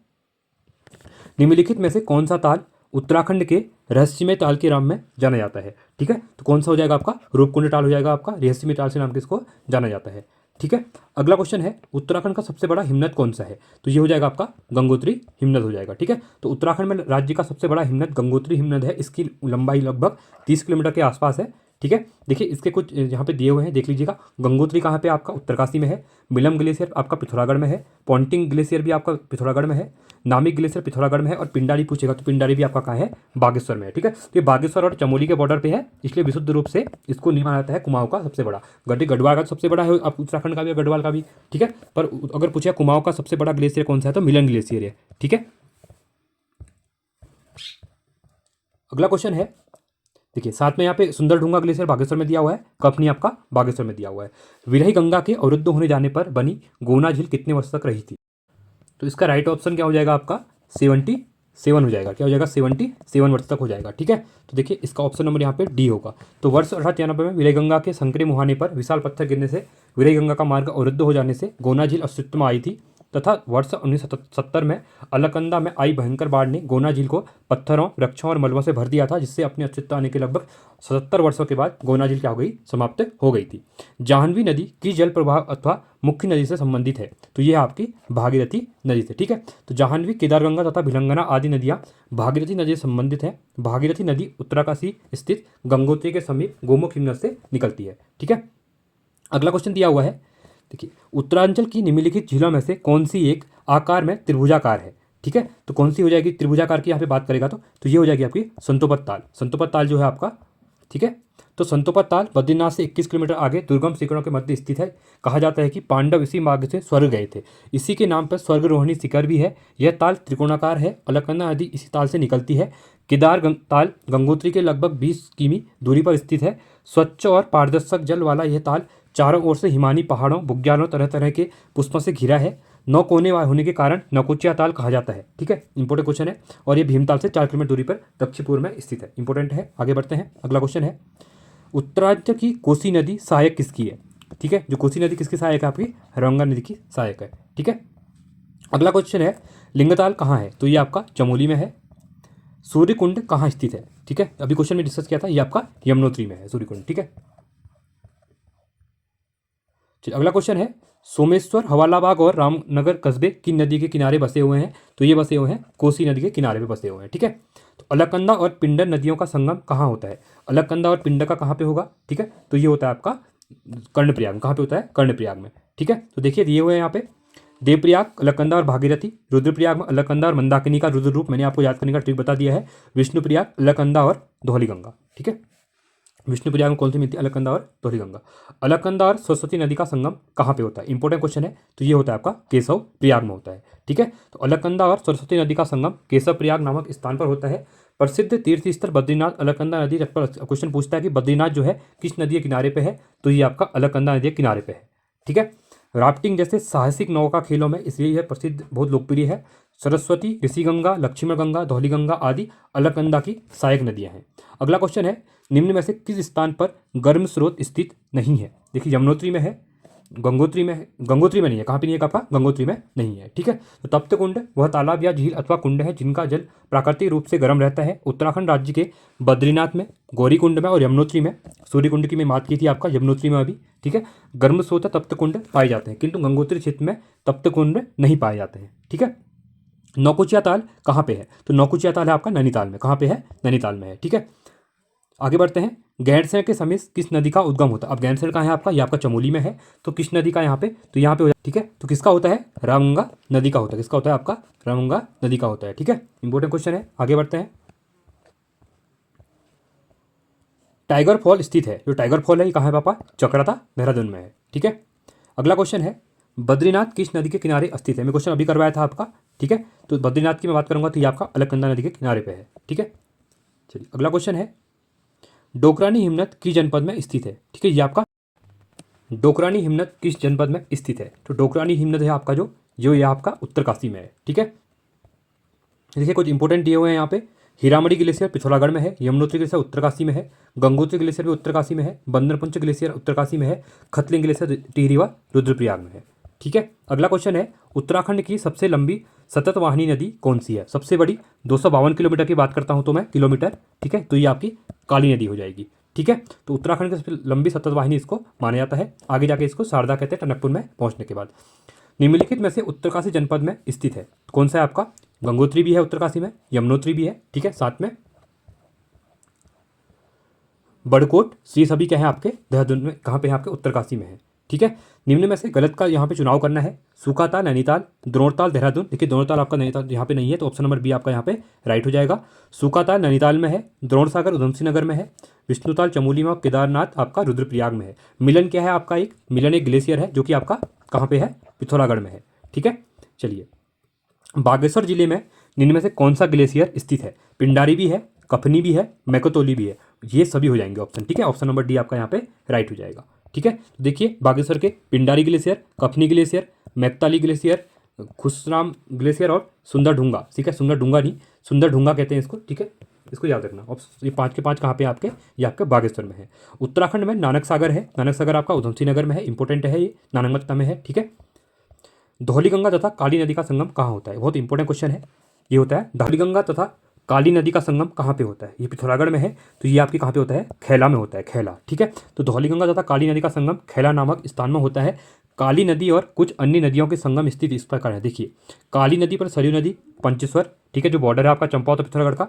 निम्नलिखित में से कौन सा ताल उत्तराखंड के रहस्यमय ताल के नाम में जाना जाता है। ठीक है। तो कौन सा हो जाएगा आपका, रूपकुंड ताल हो जाएगा आपका, रहस्यमय ताल से नाम किसको जाना जाता है। ठीक है। अगला क्वेश्चन है, उत्तराखंड का सबसे बड़ा हिमनद कौन सा है, तो ये हो जाएगा आपका गंगोत्री हिमनद हो जाएगा। ठीक है। तो उत्तराखंड में राज्य का सबसे बड़ा हिमनद गंगोत्री हिमनद है। इसकी लंबाई लगभग 30 किलोमीटर के आसपास है। ठीक है। देखिए इसके कुछ यहाँ पे दिए हुए हैं, देख लीजिएगा। गंगोत्री कहाँ पे आपका, उत्तरकाशी में है। मिलम ग्लेशियर आपका पिथौरागढ़ में है। पॉन्टिंग ग्लेशियर भी आपका पिथौरागढ़ में है। नामिक ग्लेशियर पिथौरागढ़ में है। और पिंडारी पूछेगा तो पिंडारी भी आपका कहाँ है, बागेश्वर में है। ठीक है। तो ये बागेश्वर और चमोली के बॉर्डर पे है, इसलिए विशुद्ध रूप से इसको नहीं माना जाता है कुमाऊं का सबसे बड़ा। गढ़वाल का सबसे बड़ा है आप, उत्तराखंड का भी और गढ़वाल का भी। ठीक है। पर अगर पूछे कुमाऊं का सबसे बड़ा ग्लेशियर कौन सा है, तो मिलन ग्लेशियर है। ठीक है। अगला क्वेश्चन है, देखिए साथ में यहाँ पे सुंदरढूंगा ग्लेशियर बागेश्वर में दिया हुआ है, कफनी आपका बागेश्वर में दिया हुआ है। विरही गंगा के अवरुद्ध होने जाने पर बनी गोना झील कितने वर्ष तक रही थी, तो इसका राइट ऑप्शन क्या हो जाएगा आपका, 77 हो जाएगा। क्या हो जाएगा, 77 वर्ष तक हो जाएगा। ठीक है। तो देखिए इसका ऑप्शन नंबर यहाँ पे डी होगा। तो वर्ष 1893 में विरही गंगा के संकरे मुहाने पर विशाल पत्थर गिरने से विरही गंगा का मार्ग अवरुद्ध हो जाने से गोना झील अस्तित्व में आई थी। तथा वर्ष 1970 में अलकनंदा में आई भयंकर बाढ़ ने गोना झील को पत्थरों, वृक्षों और मलबों से भर दिया था, जिससे अपने अस्तित्व आने के लगभग 77 वर्षों के बाद गोना झील क्या हो गई, समाप्त हो गई थी। जाह्नवी नदी की जल प्रवाह अथवा मुख्य नदी से संबंधित है, तो यह आपकी भागीरथी नदी से। ठीक है, तो जाह्नवी, केदारगंगा तथा भिलंगना आदि नदियाँ भागीरथी नदी से संबंधित है। भागीरथी नदी उत्तराकाशी स्थित गंगोत्री के समीप गोमुख हिमनद से निकलती है। ठीक है, अगला क्वेश्चन दिया हुआ है, देखिए, उत्तरांचल की निम्नलिखित झीलों में से कौन सी एक आकार में त्रिभुजाकार है। ठीक है, तो कौन सी हो जाएगी त्रिभुजाकार की यहाँ पे बात करेगा तो ये हो जाएगी आपकी संतोपत ताल। संतोपत ताल जो है आपका, ठीक है, तो संतोपत ताल बद्रीनाथ से 21 किलोमीटर आगे दुर्गम शिखरों के मध्य स्थित है। कहा जाता है कि पांडव इसी मार्ग से स्वर्ग गए थे, इसी के नाम पर स्वर्गरोहिणी शिखर भी है। यह ताल त्रिकोणाकार है। अलकनंदा नदी इसी ताल से निकलती है। ताल गंगोत्री के लगभग 20 किमी दूरी पर स्थित है। स्वच्छ और पारदर्शक जल वाला यह ताल चारों ओर से हिमानी पहाड़ों, बुग्यालों, तरह तरह के पुष्पों से घिरा है। 9 कोने होने के कारण नौकुचिया ताल कहा जाता है। ठीक है, इंपॉर्टेंट क्वेश्चन है। और ये भीमताल से 4 किलोमीटर दूरी पर दक्षिण पूर्व में स्थित है। इंपॉर्टेंट है, आगे बढ़ते हैं। अगला क्वेश्चन है, उत्तरांचल की कोसी नदी सहायक किसकी है। ठीक है, जो कोसी नदी किसकी सहायक है, आपकी हरगंगा नदी की सहायक है। ठीक है, अगला क्वेश्चन है, लिंगताल कहाँ है, तो ये आपका चमोली में है। सूर्यकुंड कहाँ स्थित है। ठीक है, अभी क्वेश्चन में डिस्कस किया था, ये आपका यमुनोत्री में है सूर्यकुंड। ठीक है, चलिए अगला क्वेश्चन है, सोमेश्वर, हवालाबाग और रामनगर कस्बे किन नदी के किनारे बसे हुए हैं, तो ये बसे हुए हैं कोसी नदी के किनारे पे बसे हुए हैं। ठीक है, तो अलकनंदा और पिंडर नदियों का संगम कहाँ होता है। अलकनंदा और पिंडर का कहाँ पे होगा, ठीक है, तो ये होता है आपका कर्णप्रयाग में। कहाँ पे होता है, कर्णप्रयाग में। ठीक है, तो देखिए दिए हुए हैं यहाँ पे, देवप्रयाग, अलकनंदा और भागीरथी। रुद्रप्रयाग में अलकनंदा और मंदाकिनी का रुद्र रूप मैंने आपको याद करने का ट्रिक बता दिया है। विष्णुप्रयाग, अलकनंदा और धौलीगंगा। ठीक है, विष्णुप्रयाग में कौन सी मिलती है, अलकनंदा और धौलीगंगा। अलकनंदा और सरस्वती नदी का संगम कहाँ पे होता है, इंपॉर्टेंट क्वेश्चन है, तो ये होता है आपका केशव प्रयाग में होता है। ठीक है, तो अलकनंदा और सरस्वती नदी का संगम केशव प्रयाग नामक स्थान पर होता है। प्रसिद्ध तीर्थ स्थल बद्रीनाथ, अलकनंदा नदी तट पर। क्वेश्चन पूछता है कि बद्रीनाथ जो है किस नदी के किनारे पे है, तो ये आपका अलकनंदा नदी के किनारे पे है। ठीक है, राफ्टिंग जैसे साहसिक नौका खेलों में इसलिए यह प्रसिद्ध, बहुत लोकप्रिय है। सरस्वती, ऋषिगंगा, लक्ष्मणगंगा, धौलीगंगा आदि अलकनंदा की सहायक नदियां हैं। अगला क्वेश्चन है, निम्न में से किस स्थान पर गर्म स्रोत स्थित नहीं है। देखिए, यमुनोत्री में है, गंगोत्री में है, गंगोत्री में नहीं है। कहाँ पे नहीं है आपका, गंगोत्री में नहीं है। ठीक है, तो तप्त कुंड वह तालाब या झील अथवा कुंड है जिनका जल प्राकृतिक रूप से गर्म रहता है। उत्तराखंड राज्य के बद्रीनाथ में, गौरीकुंड में और यमुनोत्री में। सूर्यकुंड की मैं बात की थी आपका, यमुनोत्री में अभी। ठीक है, गर्म स्रोत तप्त कुंड पाए जाते हैं, किंतु गंगोत्री क्षेत्र में तप्त कुंड नहीं पाए जाते हैं। ठीक है, नौकुचिया ताल कहाँ पे है, तो नौकुचिया ताल है आपका नैनीताल में। कहाँ पे है, नैनीताल में है। ठीक है, आगे बढ़ते हैं। गैंडसैंण के समीप किस नदी का उद्गम होता है। अब गैंडसैंण कहाँ है आपका, ये आपका चमोली में है। तो किस नदी का यहाँ पे, तो यहाँ पे हो। ठीक है, तो किसका होता है, रामगंगा नदी का होता है। किसका होता है आपका, रामगंगा नदी का होता है। ठीक है, इंपॉर्टेंट क्वेश्चन है, आगे बढ़ते हैं। टाइगर फॉल स्थित है, जो टाइगर फॉल है ये कहाँ है पापा, चक्रता, देहरादून में है। ठीक है, अगला क्वेश्चन है, बद्रीनाथ किस नदी के किनारे स्थित है। मैं क्वेश्चन अभी करवाया था आपका। ठीक है, तो बद्रीनाथ की मैं बात करूंगा तो ये आपका अलकनंदा नदी के किनारे पे है। ठीक है, चलिए अगला क्वेश्चन है, डोकरानी हिमनद किस जनपद में स्थित है। ठीक है, ये आपका डोकरानी हिमनद किस जनपद में स्थित है, तो डोकरानी हिमनद है आपका जो ये आपका उत्तरकाशी में है। ठीक है, देखिए कुछ इंपॉर्टेंट दिए हुए हैं यहाँ पे। हीरामढ़ी ग्लेशियर पिथौरागढ़ में है। यमुनोत्री ग्लेशियर उत्तरकाशी में है। गंगोत्री ग्लेशियर भी उत्तरकाशी में है। बंदरपुंछ ग्लेशियर उत्तरकाशी में है। खतलिंग ग्लेशियर टिहरी व रुद्रप्रयाग में है। ठीक है, अगला क्वेश्चन है, उत्तराखंड की सबसे लंबी सतत वाहिनी नदी कौन सी है। सबसे बड़ी 252 किलोमीटर की बात करता हूँ तो मैं, किलोमीटर। ठीक है, तो ये आपकी काली नदी हो जाएगी। ठीक है, तो उत्तराखंड की सबसे लंबी सतत वाहिनी इसको माना जाता है। आगे जाके इसको शारदा कहते हैं, टनकपुर में पहुंचने के बाद। निम्नलिखित में से उत्तरकाशी जनपद में स्थित है कौन सा है आपका, गंगोत्री भी है उत्तरकाशी में, यमुनोत्री भी है। ठीक है, साथ में बड़कोट, ये सभी क्या है आपके देहरादून में, कहाँ पे है आपके, उत्तरकाशी में है। ठीक है, निम्न में से गलत का यहाँ पे चुनाव करना है। सूखाताल नैनीताल, द्रोणताल देहरादून। देखिए द्रोणताल आपका नैनीताल यहाँ पे नहीं है, तो ऑप्शन नंबर बी आपका यहाँ पे राइट हो जाएगा। सूखाताल नैनीताल में है। द्रोणसागर उधमसिंह नगर में है। विष्णुताल चमोली में और केदारनाथ आपका रुद्रप्रयाग में है। मिलन क्या है आपका, मिलन एक ग्लेशियर है जो कि आपका कहाँ पे है, पिथौरागढ़ में है। ठीक है, चलिए बागेश्वर जिले में निम्न में से कौन सा ग्लेशियर स्थित है। पिंडारी भी है, कफनी भी है, मैकोतोली भी है। ये सभी हो जाएंगे ऑप्शन। ठीक है, ऑप्शन नंबर डी आपका यहाँ पे राइट हो जाएगा। ठीक है, तो देखिए बागेश्वर के Pindari glacier, Kafni glacier, Maiktoli glacier, Khushram glacier और सुंदरढूंगा। ठीक है, सुंदरढूंगा नहीं, सुंदरढूंगा कहते हैं इसको। ठीक है, इसको याद रखना। ऑप्शन ये 5 के 5 कहाँ पे आपके, ये आपके बागेश्वर में है। उत्तराखंड में नानक सागर है। नानक सागर आपका उधमसिंह नगर में है। इंपॉर्टेंट है ये, नानकमत्ता में है। ठीक है, धौलीगंगा तथा काली नदी का संगम कहाँ होता है? बहुत इंपॉर्टेंट क्वेश्चन है। ये होता है धौलीगंगा तथा काली नदी का संगम कहाँ पे होता है? ये पिथौरागढ़ में है, तो ये आपकी कहाँ पे होता है? खैला में होता है, खैला। ठीक है, तो धौलीगंगा तथा काली नदी का संगम खैला नामक स्थान में होता है। काली नदी और कुछ अन्य नदियों के संगम स्थित इस प्रकार है। देखिए, काली नदी पर सरयू नदी, पंचेश्वर, ठीक है, जो बॉर्डर है आपका चंपावत और पिथौरागढ़ का,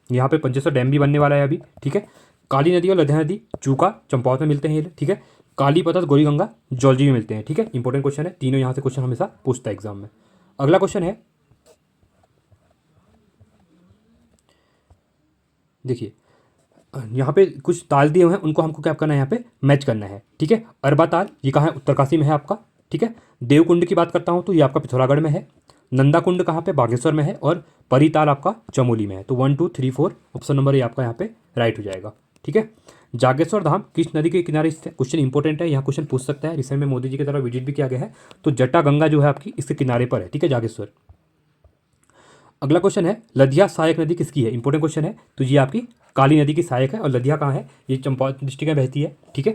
यहाँ पे पंचेश्वर डैम भी बनने वाला है अभी। ठीक है, काली नदी और लुधियाना नदी चूका चंपावत में मिलते हैं ये। ठीक है, काली पतत गौरीगंगा जौलजी में मिलते हैं। ठीक है, इंपॉर्टेंट क्वेश्चन है, तीनों यहाँ से क्वेश्चन हमेशा पूछता है एग्जाम में। अगला क्वेश्चन है, देखिए यहाँ पे कुछ ताल दिए हुए हैं, उनको हमको क्या करना है? यहाँ पे मैच करना है। ठीक है, अरबा ताल ये कहाँ है? उत्तरकाशी में है आपका। ठीक है, देवकुंड की बात करता हूँ तो ये आपका पिथौरागढ़ में है। नंदा कुंड कहाँ पे? बागेश्वर में है। और परिताल आपका चमोली में है। तो 1 2 3 4 ऑप्शन नंबर ये आपका यहाँ पे राइट हो जाएगा। ठीक है, जागेश्वर धाम किस नदी के किनारे स्थित है? क्वेश्चन इंपॉर्टेंट है, यहाँ क्वेश्चन पूछ सकता है। रिसेंट में मोदी जी की तरफ विजिट भी किया गया है, तो जटा गंगा जो है आपकी इसके किनारे पर है। ठीक है, जागेश्वर। अगला क्वेश्चन है, लदिया सहायक नदी किसकी है? इंपॉर्टेंट क्वेश्चन है, तो ये आपकी काली नदी की सहायक है। और लदिया कहाँ है? ये चंपावत डिस्ट्रिक्ट में बहती है। ठीक है,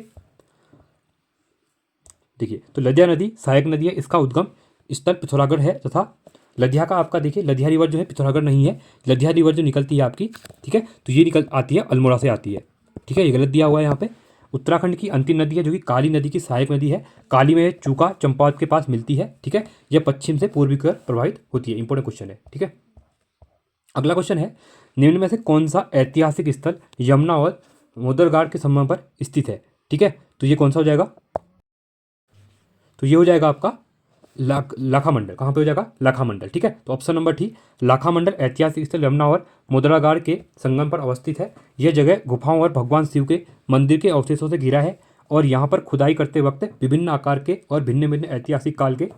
देखिए, तो लदिया नदी सहायक नदी है, इसका उद्गम स्थल पिथौरागढ़ है। तथा लदिया का आपका देखिए, लदिया रिवर जो है पिथौरागढ़ नहीं है, लदिया रिवर जो निकलती है आपकी, ठीक है, तो ये निकल आती है अल्मोड़ा से आती है। ठीक है, ये गलत दिया हुआ है यहाँ पे। उत्तराखंड की अंतिम नदी है जो कि काली नदी की सहायक नदी है। काली में चूका चंपावत के पास मिलती है। ठीक है, यह पश्चिम से पूर्वी की ओर प्रवाहित होती है। इंपॉर्टेंट क्वेश्चन है। ठीक है, अगला क्वेश्चन है, निम्न में से कौन सा ऐतिहासिक स्थल यमुना और मोदरगाड़ के संगम पर स्थित है? ठीक है, तो ये कौन सा हो जाएगा? तो ये हो जाएगा आपका लाखा मंडल। कहाँ पे हो जाएगा? लाखा मंडल। ठीक है, तो ऑप्शन नंबर डी, लाखा मंडल ऐतिहासिक स्थल यमुना और मोदरागाड़ के संगम पर अवस्थित है। यह जगह गुफाओं और भगवान शिव के मंदिर के अवशेषों से घिरा है और यहाँ पर खुदाई करते वक्त विभिन्न आकार के और भिन्न भिन्न ऐतिहासिक काल के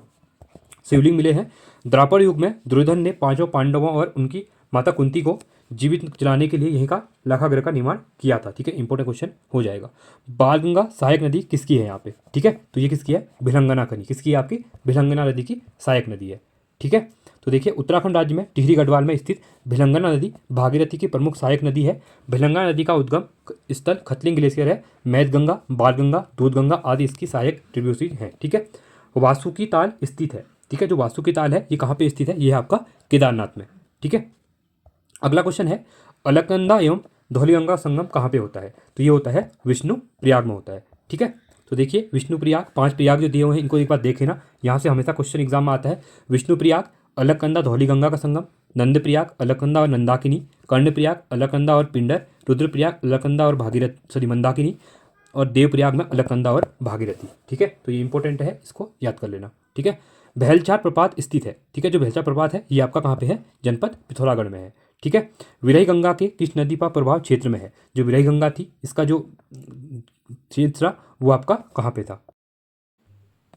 शिवलिंग मिले हैं। द्वापर युग में दुर्योधन ने पांचों पांडवों और उनकी माता कुंती को जीवित जलाने के लिए यहीं का लाखागृह का निर्माण किया था। ठीक है, इंपॉर्टेंट क्वेश्चन हो जाएगा। बालगंगा सहायक नदी किसकी है यहाँ पे? ठीक है, तो ये किसकी है? भिलंगना की। किसकी है? आपकी भिलंगना नदी की सहायक नदी है। ठीक है, तो देखिए, उत्तराखंड राज्य में टिहरी गढ़वाल में स्थित भिलंगना नदी भागीरथी की प्रमुख सहायक नदी है। भिलंगना नदी का उद्गम स्थल खतलिंग ग्लेशियर है। मैदगंगा, बालगंगा, दूधगंगा आदि इसकी सहायक ट्रिब्यूटरी है। ठीक है, वासुकी ताल स्थित है। ठीक है, जो वासुकी ताल है ये कहाँ पे स्थित है? ये है आपका केदारनाथ में। ठीक है, अगला क्वेश्चन है, अलकनंदा एवं धौलीगंगा संगम कहाँ पे होता है? तो ये होता है विष्णु प्रयाग में होता है। ठीक है, तो देखिए, विष्णु प्रयाग, 5 प्रयाग जो दिए हुए हैं इनको एक बार देखे ना, यहाँ से हमेशा क्वेश्चन एग्जाम में आता है। विष्णु प्रयाग, अलकनंदा धौलीगंगा का संगम, नंद प्रयाग, अलकनंदा और नंदाकिनी, कर्ण प्रयाग, अलकनंदा और पिंडर, रुद्रप्रयाग, अलकनंदा और मंदाकिनी, और देवप्रयाग में अलकनंदा और भागीरथी। ठीक है, तो ये इंपॉर्टेंट है, इसको याद कर लेना। ठीक है, बहलछार प्रपात स्थित है। ठीक है, जो बहलछार प्रपात है ये आपका कहाँ पे है? जनपद पिथौरागढ़ में है। ठीक है, विरही गंगा के किस नदी का प्रभाव क्षेत्र में है? जो विरही गंगा थी इसका जो क्षेत्र था वो आपका कहाँ पे था?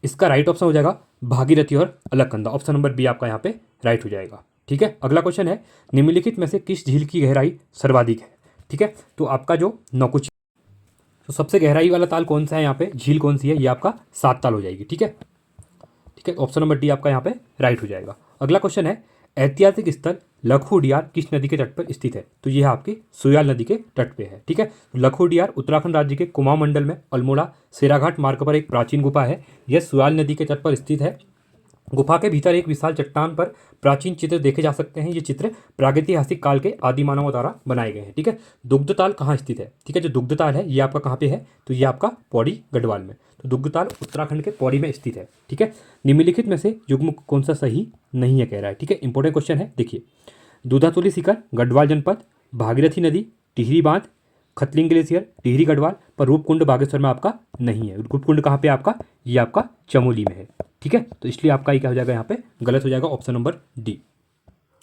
इसका राइट ऑप्शन हो जाएगा भागीरथी और अलकनंदा। ऑप्शन नंबर बी आपका यहाँ पे राइट हो जाएगा। ठीक है, अगला क्वेश्चन है, निम्नलिखित में से किस झील की गहराई सर्वाधिक है? ठीक है, तो आपका जो नौकुचिया, तो सबसे गहराई वाला ताल कौन सा है यहाँ पे? झील कौन सी है? ये आपका 7 ताल हो जाएगी। ठीक है, ठीक है, ऑप्शन नंबर डी आपका यहाँ पे राइट हो जाएगा। अगला क्वेश्चन है, ऐतिहासिक स्थल लखुडियार किस नदी के तट पर स्थित है? तो यह आपकी सुयाल नदी के तट पे है। ठीक है, लखुडियार उत्तराखंड राज्य के कुमाऊं मंडल में अल्मोड़ा सेराघाट मार्ग पर एक प्राचीन गुफा है। यह सुयाल नदी के तट पर स्थित है। गुफा के भीतर एक विशाल चट्टान पर प्राचीन चित्र देखे जा सकते हैं। ये चित्र प्रागैतिहासिक काल के आदि मानवों द्वारा बनाए गए हैं। ठीक है, दुग्धताल कहाँ स्थित है? ठीक है, जो दुग्धताल है ये आपका कहाँ पे है? तो ये आपका पौड़ी गढ़वाल में। तो दुग्धताल उत्तराखंड के पौड़ी में स्थित है। ठीक है, निम्नलिखित में से युग्म कौन सा सही नहीं है कह रहा है। ठीक है, इंपॉर्टेंट क्वेश्चन है, देखिए, दूधातुली शिखर गढ़वाल जनपद, भागीरथी नदी, टिहरी बांध, खतलिंग ग्लेशियर टिहरी गढ़वाल, पर रूपकुंड बागेश्वर में आपका नहीं है। रूपकुंड कहाँ पे आपका? ये आपका चमोली में है। ठीक है, तो इसलिए आपका ये क्या हो जाएगा? यहाँ पे गलत हो जाएगा, ऑप्शन नंबर डी।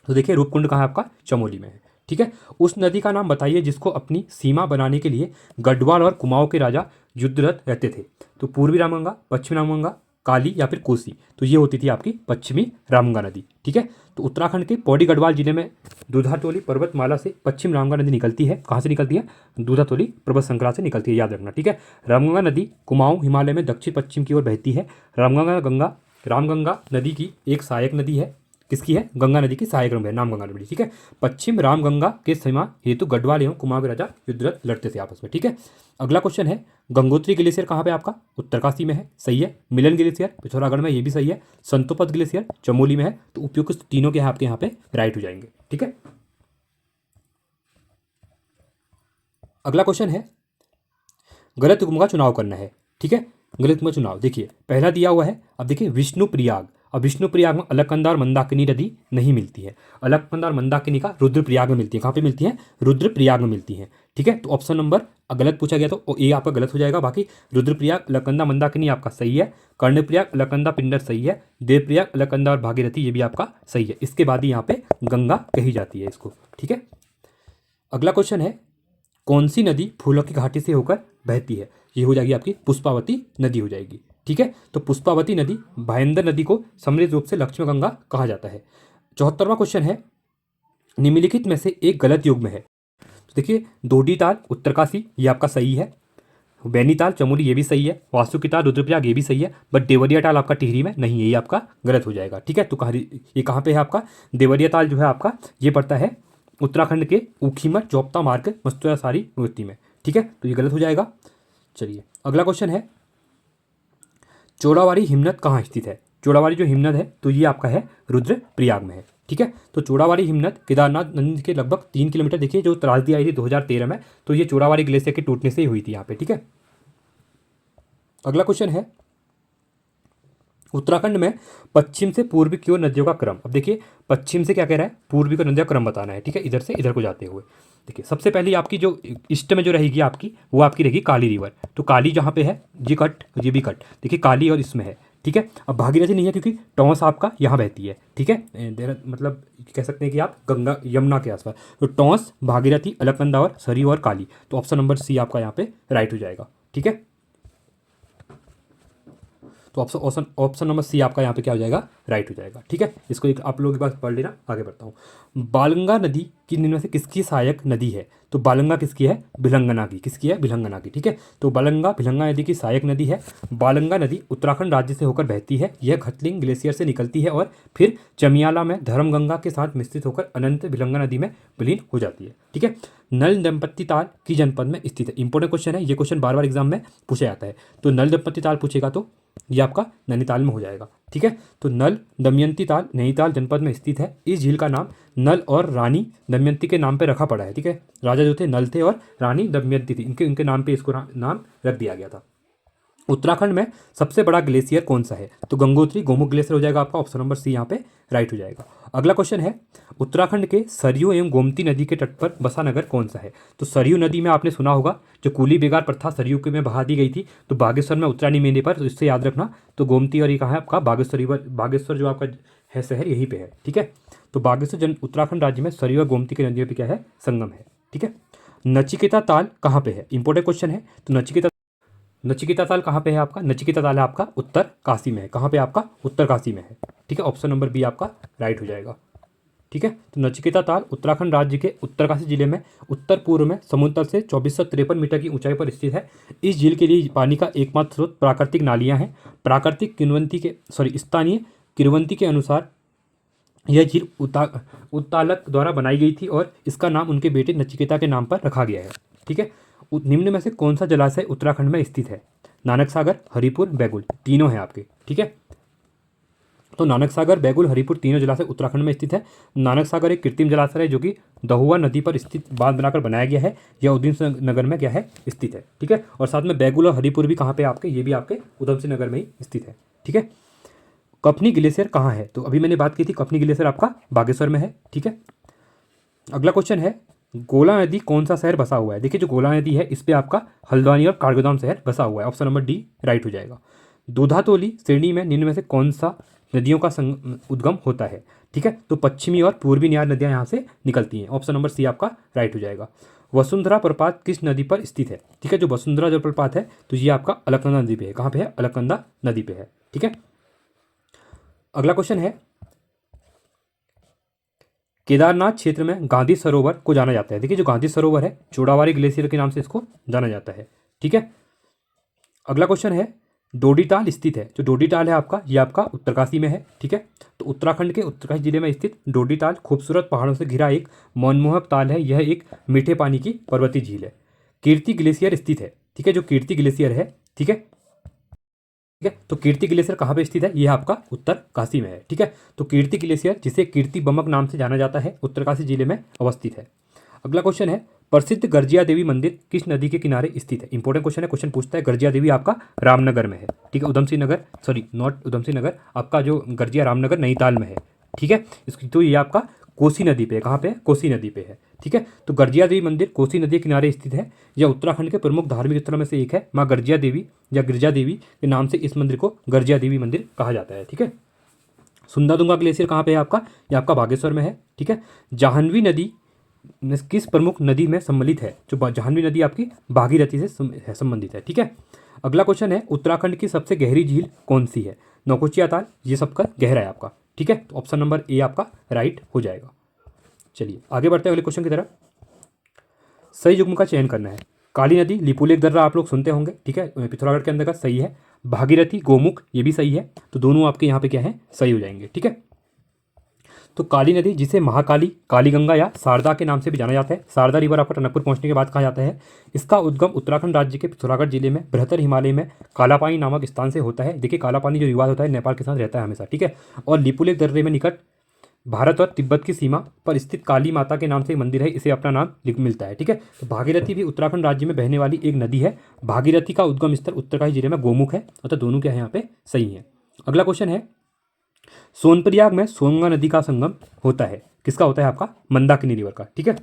तो देखिए, रूपकुंड कहाँ आपका? चमोली में है। ठीक है, उस नदी का नाम बताइए जिसको अपनी सीमा बनाने के लिए गढ़वाल और कुमाऊं के राजा युद्धरत रहते थे। तो पूर्वी रामगंगा, पश्चिमी रामगंगा, काली या फिर कोसी, तो ये होती थी आपकी पश्चिमी रामगंगा नदी। ठीक है, तो उत्तराखंड के पौड़ी गढ़वाल जिले में दूधातोली पर्वतमाला से पश्चिम रामगंगा नदी निकलती है। कहाँ से निकलती है? दूधातोली पर्वत श्रृंखला से निकलती है, याद रखना। ठीक है, रामगंगा नदी कुमाऊं हिमालय में दक्षिण पश्चिम की ओर बहती है। रामगंगा नदी की एक सहायक नदी है। किसकी है? गंगा नदी की सहायक नदी है, नाम गंगा नदी। ठीक है, पश्चिम रामगंगा के सीमा हेतु गढ़वाल एवं कुमाऊं राजा युद्धरत लड़ते थे आपस में। ठीक है, अगला क्वेश्चन है गंगोत्री ग्लेशियर कहाँ पे आपका? उत्तरकाशी में है, सही है। मिलन ग्लेशियर पिथौरागढ़ में, ये भी सही है। संतोपत ग्लेशियर चमोली में है। तो उपयुक्त तीनों के आपके यहाँ पे राइट हो जाएंगे। ठीक है, अगला क्वेश्चन है गलत युग्म का चुनाव करना है। ठीक है, गलत युग्म का चुनाव देखिए, पहला दिया हुआ है, अब देखिए विष्णु प्रयाग। अब विष्णु प्रयाग में अलकनंदा और मंदाकिनी नदी नहीं मिलती है। अलकनंदा और मंदाकिनी का रुद्रप्रयाग में मिलती है। कहाँ पे मिलती है? रुद्रप्रयाग में मिलती है। ठीक है, तो ऑप्शन नंबर गलत पूछा गया तो ये आपका गलत हो जाएगा। बाकी रुद्रप्रयाग, अलकनंदा, मंदाकिनी आपका सही है। कर्णप्रयाग, अलकनंदा, पिंडर सही है। देवप्रयाग, अलकनंदा और भागीरथी ये भी आपका सही है। इसके बाद ही यहाँ पे गंगा कही जाती है इसको। ठीक है, अगला क्वेश्चन है कौन सी नदी फूलों की घाटी से होकर बहती है? ये हो जाएगी आपकी पुष्पावती नदी हो जाएगी। ठीक है, तो पुष्पावती नदी, भायंदर नदी को समृद्ध रूप से लक्ष्मी गंगा कहा जाता है। 74वां क्वेश्चन है निम्नलिखित में से एक गलत युग्म है। तो देखिए दोडी ताल उत्तरकाशी ये आपका सही है। बैनीताल चमोली ये भी सही है। वासुकी ताल रुद्रप्रयाग ये भी सही है। बट देवरिया ताल आपका टिहरी में नहीं है, ये आपका गलत हो जाएगा। ठीक है, तो ये कहाँ पे है आपका? देवरिया ताल जो है आपका ये पड़ता है उत्तराखंड के ऊखीमठ चौपता मार्ग मस्तुरा सारी नृत्य में। ठीक है, तो ये गलत हो जाएगा। चलिए अगला क्वेश्चन है चोड़ावाड़ी हिमनद कहाँ स्थित है? चोड़ावाड़ी जो हिमनद है तो ये आपका है रुद्रप्रयाग में है। ठीक है, तो चोड़ावाड़ी हिमनद केदारनाथ नदी के लगभग 3 किलोमीटर, देखिए जो त्रासदी आई थी 2013 में, तो ये चोड़ावाड़ी ग्लेशियर के टूटने से ही हुई थी यहाँ पे। ठीक है, अगला क्वेश्चन है उत्तराखंड में पश्चिम से पूर्व की ओर नदियों का क्रम। अब देखिए पश्चिम से क्या कह रहा है? पूर्वी को नदियों का क्रम बताना है। ठीक है, इधर से इधर को जाते हुए देखिए सबसे पहले आपकी जो ईस्ट में जो रहेगी आपकी, वो आपकी रहेगी काली रिवर। तो काली जहाँ पे है ये कट, ये भी कट, देखिए काली और इसमें है। ठीक है, अब भागीरथी नहीं है क्योंकि टॉस आपका यहाँ बहती है। ठीक है, मतलब कह सकते हैं कि आप गंगा यमुना के आसपास, तो टॉस, भागीरथी, अलकनंदा और सरयू और काली, तो ऑप्शन नंबर सी आपका यहाँ पे राइट हो जाएगा। ठीक है, तो ऑप्शन नंबर सी आपका यहाँ पे क्या हो जाएगा? राइट हो जाएगा। ठीक है, इसको एक आप लोगों के पास पढ़ लेना। आगे बढ़ता हूँ, बालंगा नदी की निम्न में से किसकी सहायक नदी है? तो बालंगा किसकी है? भिलंगना की। किसकी है? भिलंगना की। ठीक है, तो बालंगा भिलंगा नदी की सहायक नदी है। बालंगा नदी उत्तराखंड राज्य से होकर बहती है। यह खतलिंग ग्लेशियर से निकलती है और फिर चमियाला में धर्मगंगा के साथ मिश्रित होकर अनंत भिलंगा नदी में विलीन हो जाती है। ठीक है, नल दंपत्ति ताल की जनपद में स्थित है। इंपॉर्टेंट क्वेश्चन है, ये क्वेश्चन बार बार एग्जाम में पूछा जाता है। तो नल दंपत्ति ताल पूछेगा तो ये आपका नैनीताल में हो जाएगा। ठीक है, तो नल दमयंती ताल नैनीताल जनपद में स्थित है। इस झील का नाम नल और रानी दमयंती के नाम पे रखा पड़ा है। ठीक है, राजा जो थे नल थे और रानी दमयंती थी, इनके नाम पे इसको नाम रख दिया गया था। उत्तराखंड में सबसे बड़ा ग्लेशियर कौन सा है? तो गंगोत्री गोमुख ग्लेशियर हो जाएगा आपका। ऑप्शन नंबर सी यहाँ पे राइट हो जाएगा। अगला क्वेश्चन है उत्तराखंड के सरयू एवं गोमती नदी के तट पर बसा नगर कौन सा है? तो सरयू नदी में आपने सुना होगा जो कूली बेगार प्रथा सरयू के में बहा दी गई थी, तो बागेश्वर में उत्तरायणी मेले पर, तो इससे याद रखना। तो गोमती और ये कहाँ है आपका? बागेश्वर रिवर, बागेश्वर जो आपका है शहर यहीं पे है। ठीक है, तो बागेश्वर उत्तराखंड राज्य में सरयू और गोमती की नदियों पर क्या है? संगम है। ठीक है, नचिकेता ताल कहाँ पे है? इंपॉर्टेंट क्वेश्चन है। तो नचिकेता ताल कहाँ पे है आपका? नचिकेता ताल है आपका उत्तर काशी में है। कहाँ पे आपका? उत्तर काशी में है। ठीक है, ऑप्शन नंबर बी आपका राइट हो जाएगा। ठीक है, तो नचिकेता ताल उत्तराखंड राज्य के उत्तरकाशी जिले में उत्तर पूर्व में समुद्र तल से 2453 मीटर की ऊंचाई पर स्थित है। इस झील के लिए पानी का एकमात्र स्रोत प्राकृतिक नालियाँ हैं। स्थानीय किरवंती के अनुसार यह झील उत्तालक द्वारा बनाई गई थी और इसका नाम उनके बेटे नचिकेता के नाम पर रखा गया है। ठीक है, निम्न में से कौन सा जलाशय उत्तराखंड में स्थित है? नानक सागर, हरिपुर, बैगुल, तीनों हैं आपके। ठीक है, तो नानक सागर, बैगुल, हरिपुर तीनों जलाशय उत्तराखंड में स्थित है। नानक सागर एक कृत्रिम जलाशय है जो कि दहुआ नदी पर स्थित बांध बनाकर बनाया गया है। यह उधम सिंह नगर में क्या है? स्थित है। ठीक है, और साथ में बैगुल और हरिपुर भी कहाँ पे आपके? ये भी आपके उधम सिंह नगर में ही स्थित है। ठीक है, कफनी ग्लेशियर कहाँ है? तो अभी मैंने बात की थी कफनी ग्लेशियर आपका बागेश्वर में है। ठीक है, अगला क्वेश्चन है गोला नदी कौन सा शहर बसा हुआ है? देखिए जो गोला नदी है इस पर आपका हल्द्वानी और काठगोदाम शहर बसा हुआ है। ऑप्शन नंबर डी राइट हो जाएगा। दूधातोली श्रेणी में निम्न में से कौन सा नदियों का उद्गम होता है? ठीक है, तो पश्चिमी और पूर्वी न्यार नदियाँ यहाँ से निकलती हैं। ऑप्शन नंबर सी आपका राइट हो जाएगा। वसुंधरा प्रपात किस नदी पर स्थित है? ठीक है, जो वसुंधरा जो प्रपात है तो ये आपका अलकनंदा नदी पे है। कहाँ पे है? अलकनंदा नदी पे है। ठीक है, अगला क्वेश्चन है केदारनाथ क्षेत्र में गांधी सरोवर को जाना जाता है। देखिए जो गांधी सरोवर है चोड़ावाड़ी ग्लेशियर के नाम से इसको जाना जाता है। ठीक है, अगला क्वेश्चन है डोडीताल स्थित है। जो डोडीताल है आपका, ये आपका उत्तरकाशी में है। ठीक है, तो उत्तराखंड के उत्तरकाशी जिले में स्थित डोडीताल खूबसूरत पहाड़ों से घिरा एक मनमोहक ताल है। यह एक मीठे पानी की पर्वतीय झील है। कीर्ति ग्लेशियर स्थित है। ठीक है, जो कीर्ति ग्लेशियर है, ठीक है, ठीक है, तो कीर्ति ग्लेशियर कहाँ पे स्थित है? यह आपका उत्तरकाशी में है। ठीक है, तो कीर्ति ग्लेशियर, जिसे कीर्ति बमक नाम से जाना जाता है, उत्तरकाशी जिले में अवस्थित है। अगला क्वेश्चन है, प्रसिद्ध गर्जिया देवी मंदिर किस नदी के किनारे स्थित है? इंपॉर्टेंट क्वेश्चन है। क्वेश्चन पूछता है गर्जिया देवी आपका रामनगर में है। ठीक है, उधम सिंह नगर, सॉरी नॉट उधम सिंह नगर, आपका जो गर्जिया रामनगर नैनीताल में है। ठीक है, इसकी तो ये आपका कोसी नदी पे है। कहाँ पे है? कोसी नदी पे है। ठीक है, तो गर्जिया देवी मंदिर कोसी नदी के किनारे स्थित है। यह उत्तराखंड के प्रमुख धार्मिक स्थलों में से एक है। माँ गर्जिया देवी या गिरजा देवी के नाम से इस मंदिर को गर्जिया देवी मंदिर कहा जाता है। ठीक है, सुंदादुंगा ग्लेशियर कहाँ पे है आपका? ये आपका बागेश्वर में है। ठीक है, जाह्नवी नदी किस प्रमुख नदी में सम्मिलित है? जो जाह्नवी नदी आपकी भागीरथी से संबंधित है। ठीक है, अगला क्वेश्चन है, उत्तराखंड की सबसे गहरी झील कौन सी है? नौकुचिया ताल, ये सबका गहरा है आपका। ठीक है, तो ऑप्शन नंबर ए आपका राइट हो जाएगा। चलिए आगे बढ़ते हैं अगले क्वेश्चन की तरफ। सही युग्म का चयन करना है। काली नदी, लिपुलेख दर्रा आप लोग सुनते होंगे। ठीक है, पिथौरागढ़ के अंतर्गत सही है। भागीरथी, गोमुख, ये भी सही है। तो दोनों आपके यहाँ पे क्या है? सही हो जाएंगे। ठीक है, तो काली नदी, जिसे महाकाली, काली गंगा या शारदा के नाम से भी जाना जाता है, शारदा रिवर आपको टनकपुर पहुंचने के बाद कहा जाता है। इसका उद्गम उत्तराखंड राज्य के पिथौरागढ़ जिले में बृहत्तर हिमालय में कालापानी नामक स्थान से होता है। देखिए कालापानी जो विवाद होता है नेपाल के साथ रहता है हमेशा। ठीक है, और लिपुलेख दर्रे में निकट भारत और तिब्बत की सीमा पर स्थित काली माता के नाम से मंदिर है, इसे अपना नाम मिलता है। ठीक है, तो भागीरथी भी उत्तराखंड राज्य में बहने वाली एक नदी है। भागीरथी का उद्गम स्थल उत्तरकाशी जिले में गोमुख है। अतः दोनों क्या है यहाँ पे? सही है। अगला क्वेश्चन है, सोनप्रयाग में सोनगंगा नदी का संगम होता है, किसका होता है? आपका मंदाकिनी रिवर का। ठीक है,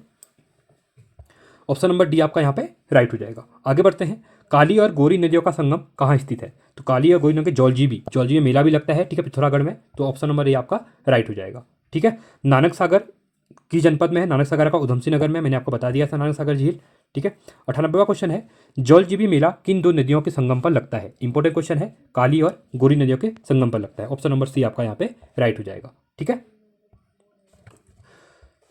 ऑप्शन नंबर डी आपका यहाँ पे राइट हो जाएगा। आगे बढ़ते हैं, काली और गोरी नदियों का संगम कहाँ स्थित है? तो काली और गोरी नदी जौलजीबी, जौलजीबी में मेला भी लगता है। ठीक है, पिथौरागढ़ में। तो ऑप्शन नंबर ए आपका राइट हो जाएगा। ठीक है, नानक सागर की जनपद में है। नानक सागर का उधम सिंह नगर में, मैंने आपको बता दिया था नानक सागर झील। ठीक है, 98वां क्वेश्चन है, जौलजीबी मेला किन दो नदियों के संगम पर लगता है? इंपॉर्टेंट क्वेश्चन है, काली और गोरी नदियों के संगम पर लगता है। ऑप्शन नंबर सी आपका यहाँ पे राइट हो जाएगा। ठीक है,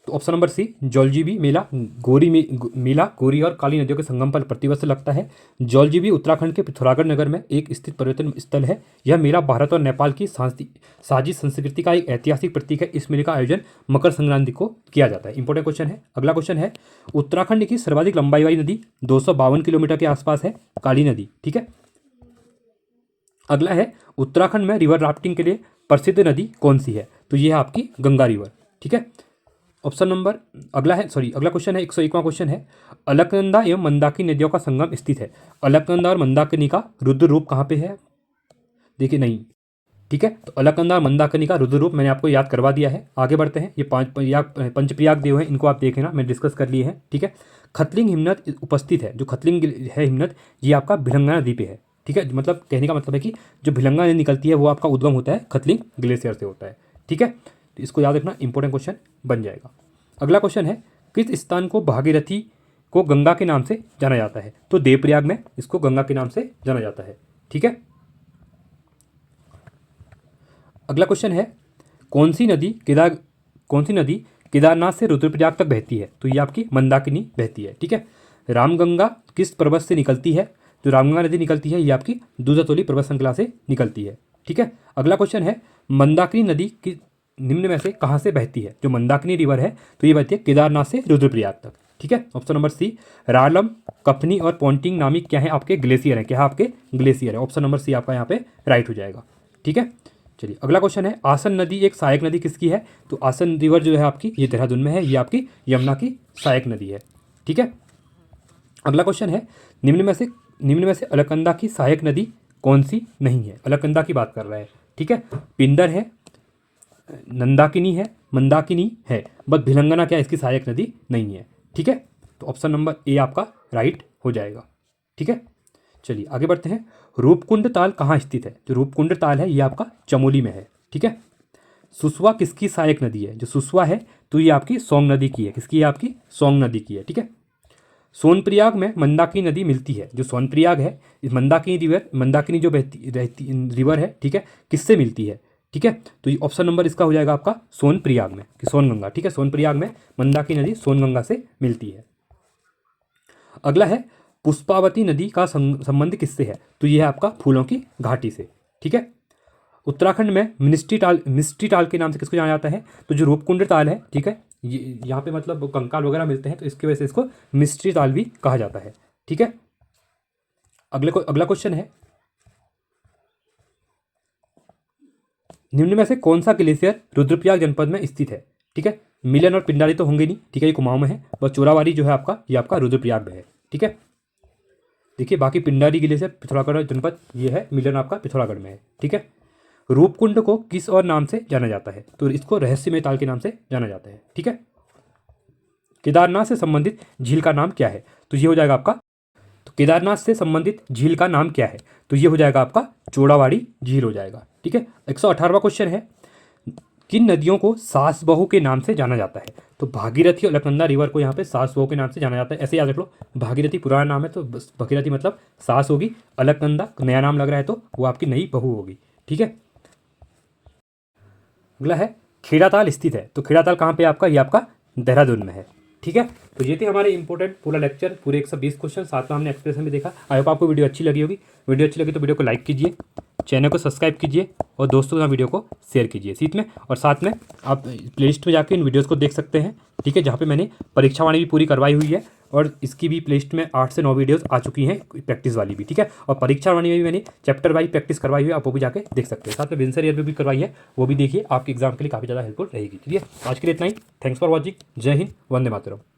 तो ऑप्शन नंबर सी, जौलजीबी मेला मेला गोरी और काली नदियों के संगम पर प्रतिवर्ष लगता है। जौलजीबी उत्तराखंड के पिथौरागढ़ नगर में एक स्थित पर्यटन स्थल है। यह मेला भारत और नेपाल की साझी संस्कृति का एक ऐतिहासिक प्रतीक है। इस मेले का आयोजन मकर संक्रांति को किया जाता है। इंपॉर्टेंट क्वेश्चन है। अगला क्वेश्चन है, उत्तराखंड की सर्वाधिक लंबाई वाली नदी 252 किलोमीटर के आसपास है, काली नदी। ठीक है, अगला है, उत्तराखंड में रिवर राफ्टिंग के लिए प्रसिद्ध नदी कौन सी है? तो ये है आपकी गंगा रिवर। ठीक है, ऑप्शन नंबर अगला क्वेश्चन है 101वां क्वेश्चन है, अलकनंदा एवं मंदाकिनी नदियों का संगम स्थित है। अलकनंदा और मंदाकिनी का रुद्र रूप कहाँ पे है? देखिए नहीं। ठीक है, तो अलकनंदा और मंदाकिनी का रुद्र रूप मैंने आपको याद करवा दिया है। आगे बढ़ते हैं, ये पंचप्रयाग देव हैं, इनको आप देखें ना, मैं डिस्कस कर लिए हैं। ठीक है, खतलिंग हिमनद उपस्थित है। जो खतलिंग है हिमनद, ये आपका भिलंगा नदी पे है। ठीक है, मतलब कहने का मतलब है कि जो भिलंगा नदी निकलती है वो आपका उद्गम होता है खतलिंग ग्लेशियर से होता है। ठीक है, तो इसको याद रखना, इंपॉर्टेंट क्वेश्चन बन जाएगा। अगला क्वेश्चन है, किस स्थान को भागीरथी को गंगा के नाम से जाना जाता है? तो देवप्रयाग में इसको गंगा के नाम से जाना जाता है। ठीक है, अगला क्वेश्चन है, कौन सी नदी केदारनाथ से रुद्रप्रयाग तक बहती है? तो ये आपकी मंदाकिनी बहती है। ठीक है, रामगंगा किस पर्वत से निकलती है? जो रामगंगा नदी निकलती है ये आपकी दूधातोली पर्वत श्रृंखला से निकलती है। ठीक है, अगला क्वेश्चन है, मंदाकिनी नदी की निम्न में से कहाँ से बहती है? जो मंदाकिनी रिवर है तो ये बहती है केदारनाथ से रुद्रप्रयाग तक। ठीक है, option number C, Ralam, Kafni और पोंटिंग नामिक क्या है आपके? ग्लेशियर है। क्या है आपके? ग्लेशियर है। ऑप्शन नंबर सी आपका यहाँ पे राइट हो जाएगा। ठीक है, चलिए अगला क्वेश्चन है, आसन नदी एक सहायक नदी किसकी है? तो आसन रिवर जो है आपकी ये देहरादून में है, ये आपकी यमुना की सहायक नदी है। ठीक है, अगला क्वेश्चन है, निम्न में से अलकनंदा की सहायक नदी कौन सी नहीं है? अलकनंदा की बात कर रहा है। ठीक है, पिंडर है, नंदाकिनी है, मंदाकिनी है, बट भिलंगना क्या इसकी सहायक नदी नहीं है। ठीक है, तो ऑप्शन नंबर ए आपका राइट हो जाएगा। ठीक है, चलिए आगे बढ़ते हैं, रूपकुंड ताल कहाँ स्थित है? जो रूपकुंड ताल है ये आपका चमोली में है। ठीक है, सुसवा किसकी सहायक नदी है? जो सुसवा है तो ये आपकी सोंग नदी की है। किसकी है? आपकी सोंग नदी की है। ठीक है, सोनप्रयाग में मंदाकिनी नदी मिलती है। जो सोनप्रयाग है, इस मंदाकिनी जो रहती रिवर है, ठीक है, किससे मिलती है? ठीक है, तो ये ऑप्शन नंबर इसका हो जाएगा आपका सोनप्रयाग में, कि सोनगंगा। ठीक है, सोनप्रयाग में मंदाकिनी नदी सोनगंगा से मिलती है। अगला है, पुष्पावती नदी का संबंध किससे है? तो ये है आपका फूलों की घाटी से। ठीक है। उत्तराखंड में मिस्ट्री ताल के नाम से किसको जाना जाता है? तो जो रूपकुंड ताल है, ठीक है, ये यहाँ पे मतलब कंकाल वगैरह मिलते हैं, तो इसकी वजह से इसको मिस्ट्री ताल भी कहा जाता है। ठीक है। अगला क्वेश्चन है, निम्न में से कौन सा ग्लेशियर रुद्रप्रयाग जनपद में स्थित है? ठीक है। मिलन और पिंडारी तो होंगे नहीं, ठीक है, ये कुमाऊं में है। बस चोरावारी जो है आपका, ये आपका रुद्रप्रयाग में है। ठीक है। देखिए बाकी पिंडारी ग्लेशियर पिथौरागढ़ जनपद ये है, मिलन आपका पिथौरागढ़ में है। ठीक है। रूपकुंड को किस और नाम से जाना जाता है? तो इसको रहस्यमय ताल के नाम से जाना जाता है। ठीक है। केदारनाथ से संबंधित झील का नाम क्या है? तो ये हो जाएगा आपका, तो केदारनाथ से संबंधित झील का नाम क्या है? तो ये हो जाएगा आपका चोड़ावाड़ी झील हो जाएगा। ठीक है। 118वां क्वेश्चन है, किन नदियों को सास बहू के नाम से जाना जाता है? तो भागीरथी और अलकनंदा रिवर को यहाँ पे सास बहू के नाम से जाना जाता है। ऐसे याद रख लो, भागीरथी पुराना नाम है तो भागीरथी मतलब सास होगी, अलकनंदा नया नाम लग रहा है तो वो आपकी नई बहू होगी। ठीक है। अगला है खेड़ाताल स्थित है। तो खेड़ाताल कहाँ पे आपका? ये आपका देहरादून में है। ठीक है। तो ये थे हमारे इंपॉर्टेंट पूरा लेक्चर, पूरे 120 क्वेश्चन, साथ में हमने एक्सप्रेशन भी देखा। आई होप आपको वीडियो अच्छी लगी होगी। वीडियो अच्छी लगी तो वीडियो को लाइक कीजिए, चैनल को सब्सक्राइब कीजिए और दोस्तों के साथ वीडियो को शेयर कीजिए साथ में आप प्लेलिस्ट में जाकर इन वीडियोज़ को देख सकते हैं। ठीक है। जहाँ पे मैंने परीक्षा वाणी भी पूरी करवाई हुई है और इसकी भी प्लेलिस्ट में 8 से 9 वीडियोज़ आ चुकी हैं, प्रैक्टिस वाली भी। ठीक है। और परीक्षा वाणी में भी मैंने चैप्टर वाइज प्रैक्टिस करवाई हुई है, आप वो भी जाके देख सकते हैं। साथ में विंसर ईयर भी करवाई है, वो भी देखिए, आपके एग्जाम के लिए काफ़ी ज़्यादा हेल्पफुल रहेगी। चलिए आज के लिए इतना ही। Thanks for watching. जय हिंद, वंदे मातरम।